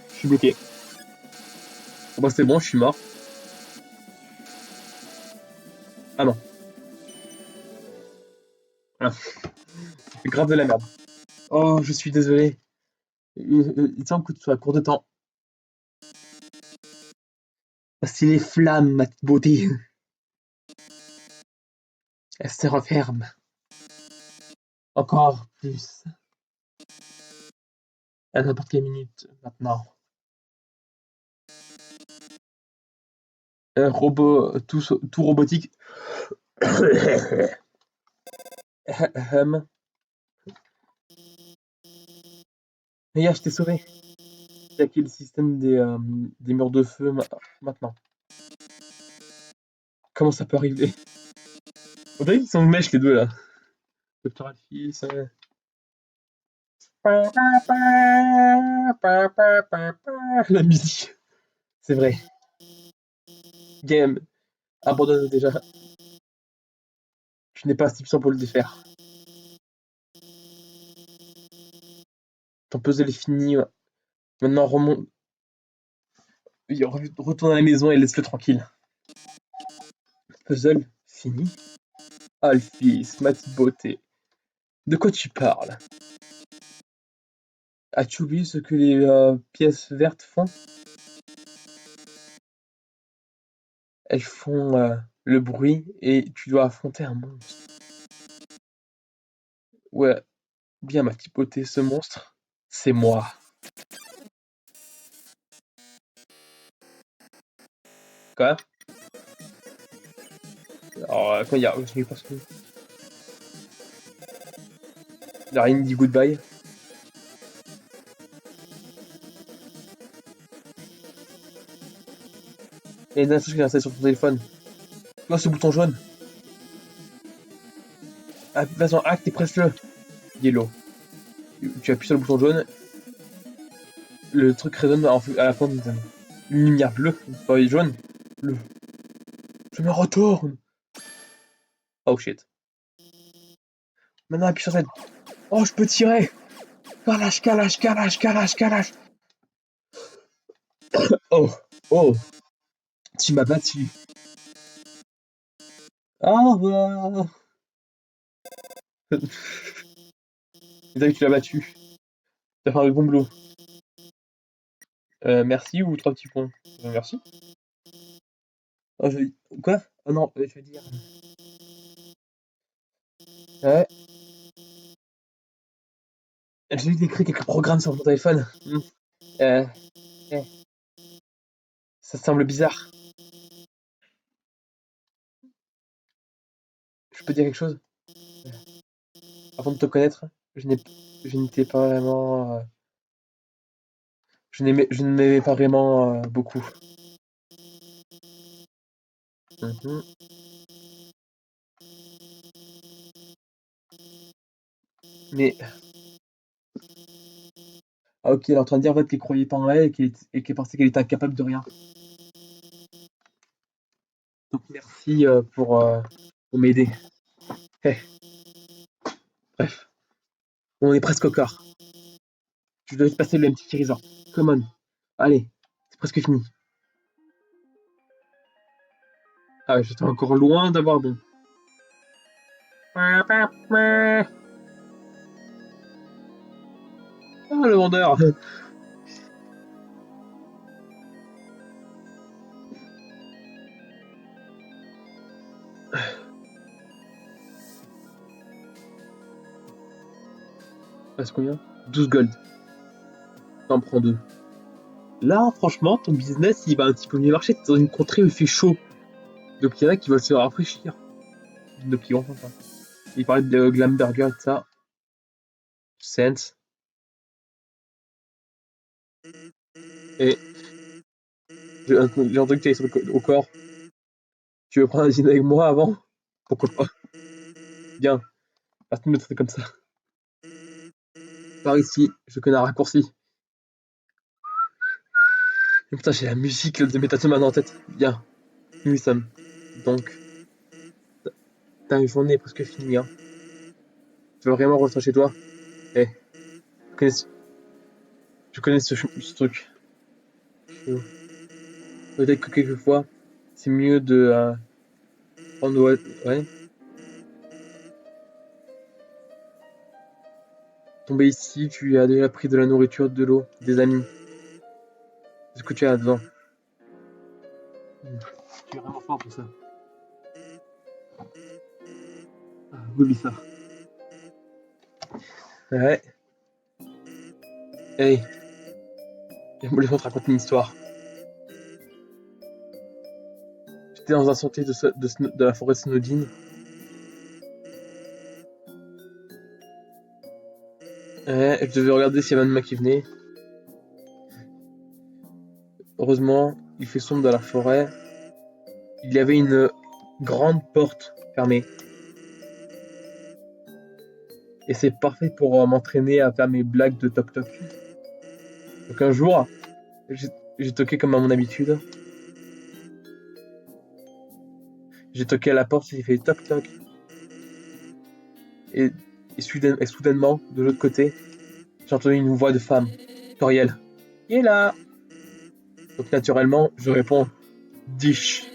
Je suis bloqué. Bon, bah, c'est bon, je suis mort. Ah non. Ah. C'est grave de la merde. Oh, je suis désolé. Il semble que tu sois à court de temps. Voici les flammes, ma petite beauté. Elles se referment. Encore plus. À n'importe quelle minute, maintenant. Un robot, tout robotique. Regarde, je t'ai sauvé. J'ai acquis le système des murs de feu maintenant. Comment ça peut arriver? On dirait qu'ils sont mèches les deux là. Docteur Alphys. La musique. C'est vrai. Game. Abandonne déjà. Tu n'es pas assez puissant pour le défaire. Ton puzzle est fini. Ouais. Maintenant, remonte. Retourne à la maison et laisse-le tranquille. Puzzle fini. Alphys, ma petite beauté. De quoi tu parles? As-tu oublié ce que les pièces vertes font? Elles font le bruit et tu dois affronter un monstre. Ouais, bien ma petite beauté, ce monstre, c'est moi. Quoi? Alors, quand il y a... Je pense que... Il a rien dit goodbye. Et une chose qui est installée sur ton téléphone. Tu vois ce bouton jaune? Ah, vas-y, acte et presse-le. Yellow. Tu appuies sur le bouton jaune. Le truc résonne à la fin d'une lumière bleue. Pas jaune. Bleu. Je me retourne. Oh shit. Maintenant appuie sur cette. Oh, je peux tirer. Calage, calage, calage, calage, calage. Oh, oh. Tu m'as battu. Au revoir. C'est que tu l'as battu. T'as fait un bon boulot. Merci ou trois petits points? Merci. Oh, quoi? Oh non, je veux dire. Ouais. J'ai écrit quelques programmes sur mon téléphone. Euh, eh, ça semble bizarre. Je peux dire quelque chose? Avant de te connaître, je n'étais pas vraiment. Je ne m'aimais pas vraiment beaucoup. Mhm. Mais, ah, ok, elle est en train de dire en fait qu'elle croyait pas en elle et qu'elle pensait qu'elle était incapable de rien. Donc merci pour m'aider. Eh, bref, on est presque au quart. Je dois te passer le petit resort. Come on. Allez, c'est presque fini. Ah ouais, j'étais encore loin d'avoir bon. Ah, le vendeur. C'est combien? 12 gold. T'en prends deux. Là, franchement, ton business, il va un petit peu mieux marcher. T'es dans une contrée où il fait chaud. Donc il y en a qui veulent se rafraîchir. Donc ils vont faire ça. Il parlait de glam burger et de ça. Sense. Et j'ai entendu que tu allais au corps. Tu veux prendre un dîner avec moi avant? Pourquoi pas? Bien. Personne ne me traite comme ça. Par ici, je connais un raccourci. Et putain, j'ai la musique de Métatoma en tête. Bien. Nous y sommes. Donc, ta journée est presque finie. Hein. Tu veux vraiment rentrer chez toi? Eh, connais, je connais ce truc. Peut-être que quelquefois, c'est mieux de prendre. Ouais. tombé ici, tu as déjà pris de la nourriture, de l'eau, des amis. C'est ce que tu as besoin. Tu es vraiment fort pour ça. Ah, oublie ça. Ouais. Hey, laisse-moi te raconter une histoire. J'étais dans un sentier de la forêt Snowdin. Ouais, je devais regarder s'il y avait un humain qui venait. Heureusement, il fait sombre dans la forêt. Il y avait une grande porte fermée. Et c'est parfait pour m'entraîner à faire mes blagues de toc-toc. Donc un jour, j'ai toqué comme à mon habitude. J'ai toqué à la porte, j'ai fait toc-toc. Et, et soudainement, de l'autre côté, j'ai entendu une voix de femme. Toriel. Qui est là? Donc naturellement, je réponds Dish.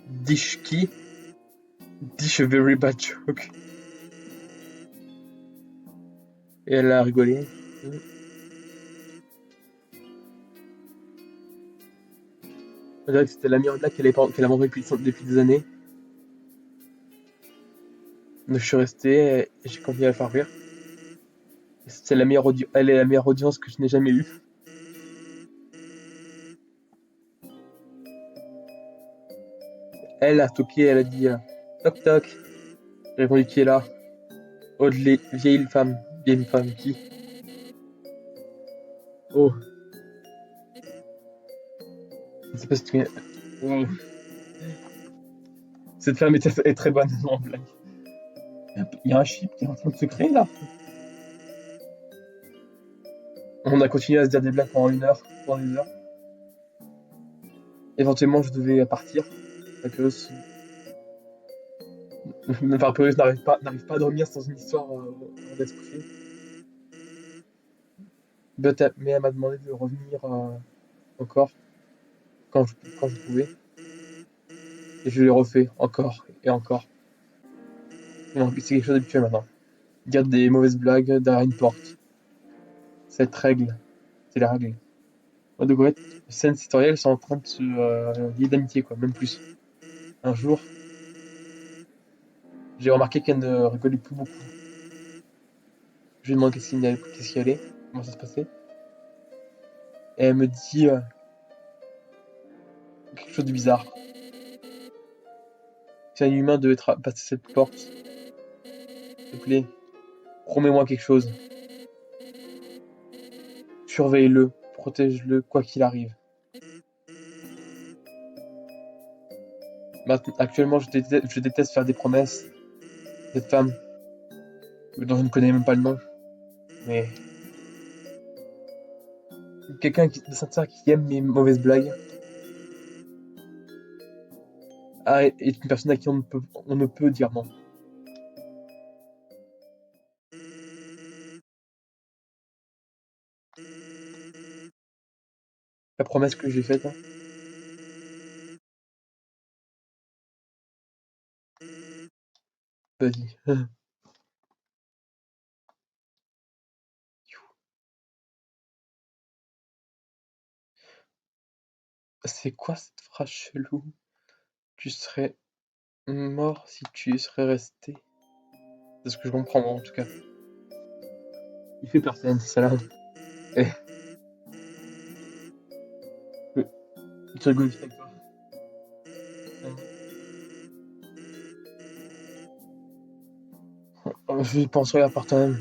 Dish qui? Dish a very bad joke. Et elle a rigolé. On dirait que c'était la meilleure blague qu'elle a mangée depuis des années. Donc je suis resté et j'ai continué à la faire rire. C'est elle est la meilleure audience que je n'ai jamais eue. Elle a toqué, elle a dit toc toc. J'ai répondu qui est là? Oh, vieille femme. Vieille femme qui? Oh, je sais pas si tu. Oh. Cette femme est très bonne en blague. Il y a un chip qui est en train de se créer là. On a continué à se dire des blagues pendant une heure, pendant des heures. Éventuellement, je devais partir. La peureuse, enfin, peureuse n'arrive pas à dormir sans une histoire avant d'être couchée. Mais elle m'a demandé de revenir encore quand je pouvais. Et je l'ai refait encore et encore. Donc, c'est quelque chose d'habituel maintenant. Dire des mauvaises blagues derrière une porte. Cette règle, c'est la règle. De Goethe, scènes historielles sont en train de se lier d'amitié, quoi, même plus. Un jour, j'ai remarqué qu'elle ne rigolait plus beaucoup. Je lui ai demandé qu'est-ce qu'il y allait, comment ça se passait. Et elle me dit quelque chose de bizarre. Si un humain devait passer cette porte, s'il te plaît, promets-moi quelque chose. Surveille-le, protège-le, quoi qu'il arrive. Actuellement, je déteste faire des promesses. Cette femme, dont je ne connais même pas le nom, mais quelqu'un de sincère qui aime mes mauvaises blagues, est une personne à qui on ne peut dire non. La promesse que j'ai faite, hein. Vas-y. C'est quoi cette phrase chelou? Tu serais mort si tu y serais resté. C'est ce que je comprends, moi, en tout cas. Il fait personne, c'est ça là. Eh, tu rigoles juste avec toi. Je penserai à part toi-même.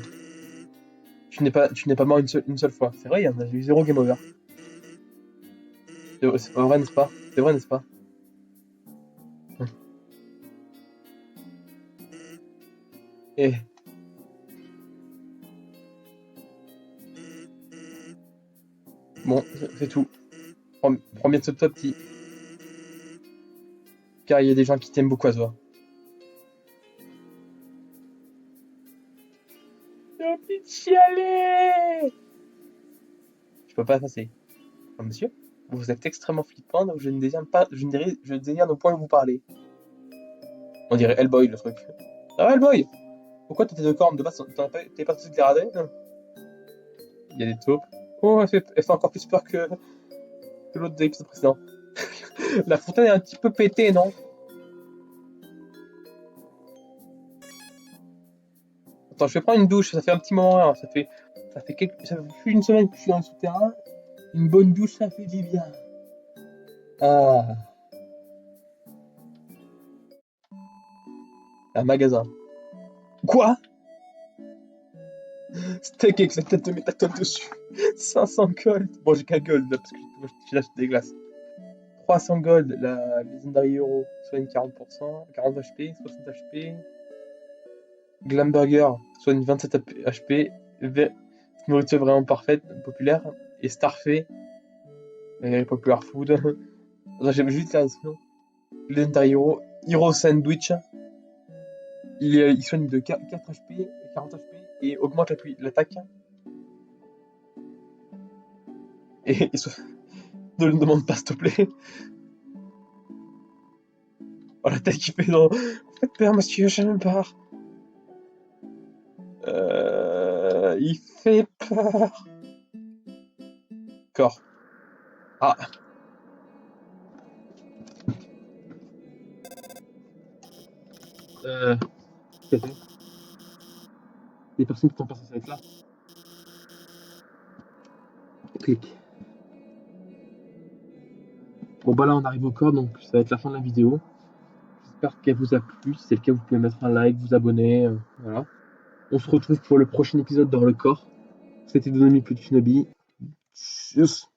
Tu n'es pas mort une seule fois. C'est vrai, il y en a eu zéro game over. C'est pas vrai, n'est-ce pas? C'est vrai, n'est-ce pas? Eh, bon, c'est tout. Prends bien soin de toi, petit. Car il y a des gens qui t'aiment beaucoup à toi. J'ai envie de chialer! Je peux pas passer. Ah, monsieur, vous êtes extrêmement flippant, donc je ne désire ne point vous parler. On dirait Hellboy, le truc. Ah ouais, Hellboy! Pourquoi t'étais de corne de base? T'es pas censé te les raser? Non. il y a des taupes. Oh, elle fait encore plus peur que l'autre de l'épisode précédent. La fontaine est un petit peu pétée, non? Attends, je vais prendre une douche, ça fait un petit moment, hein, ça fait plus d'une semaine que je suis dans le souterrain. Une bonne douche, ça fait du bien. Ah, un magasin. Quoi? Steak avec la tête de métatone dessus. 500 gold. Bon, j'ai qu'un gold là, parce que j'ai acheté des glaces. 300 gold, la Legendary Hero, soigne 40%, 40 HP, 60 HP. Glamburger, soigne 27 HP. Nourriture vraiment parfaite, populaire. Et Starfait, Popular Food. Attends, j'ai juste la description. Legendary Hero, Hero Sandwich. Il soigne de 4 HP, 40 HP et augmente l'attaque. Et ne le demande pas, s'il te plaît. Oh, la tête qu'il fait dans. Faites peur, monsieur, je me barre. Il fait peur. Corps. Ah. Qu'est-ce que c'est? Les personnes qui sont pas censées être là. Clic. Bon, bah là, on arrive au corps, donc ça va être la fin de la vidéo. J'espère qu'elle vous a plu. Si c'est le cas, vous pouvez mettre un like, vous abonner. Voilà. On se retrouve pour le prochain épisode dans le corps. C'était Donomi Petit Shinobi. Tchuss.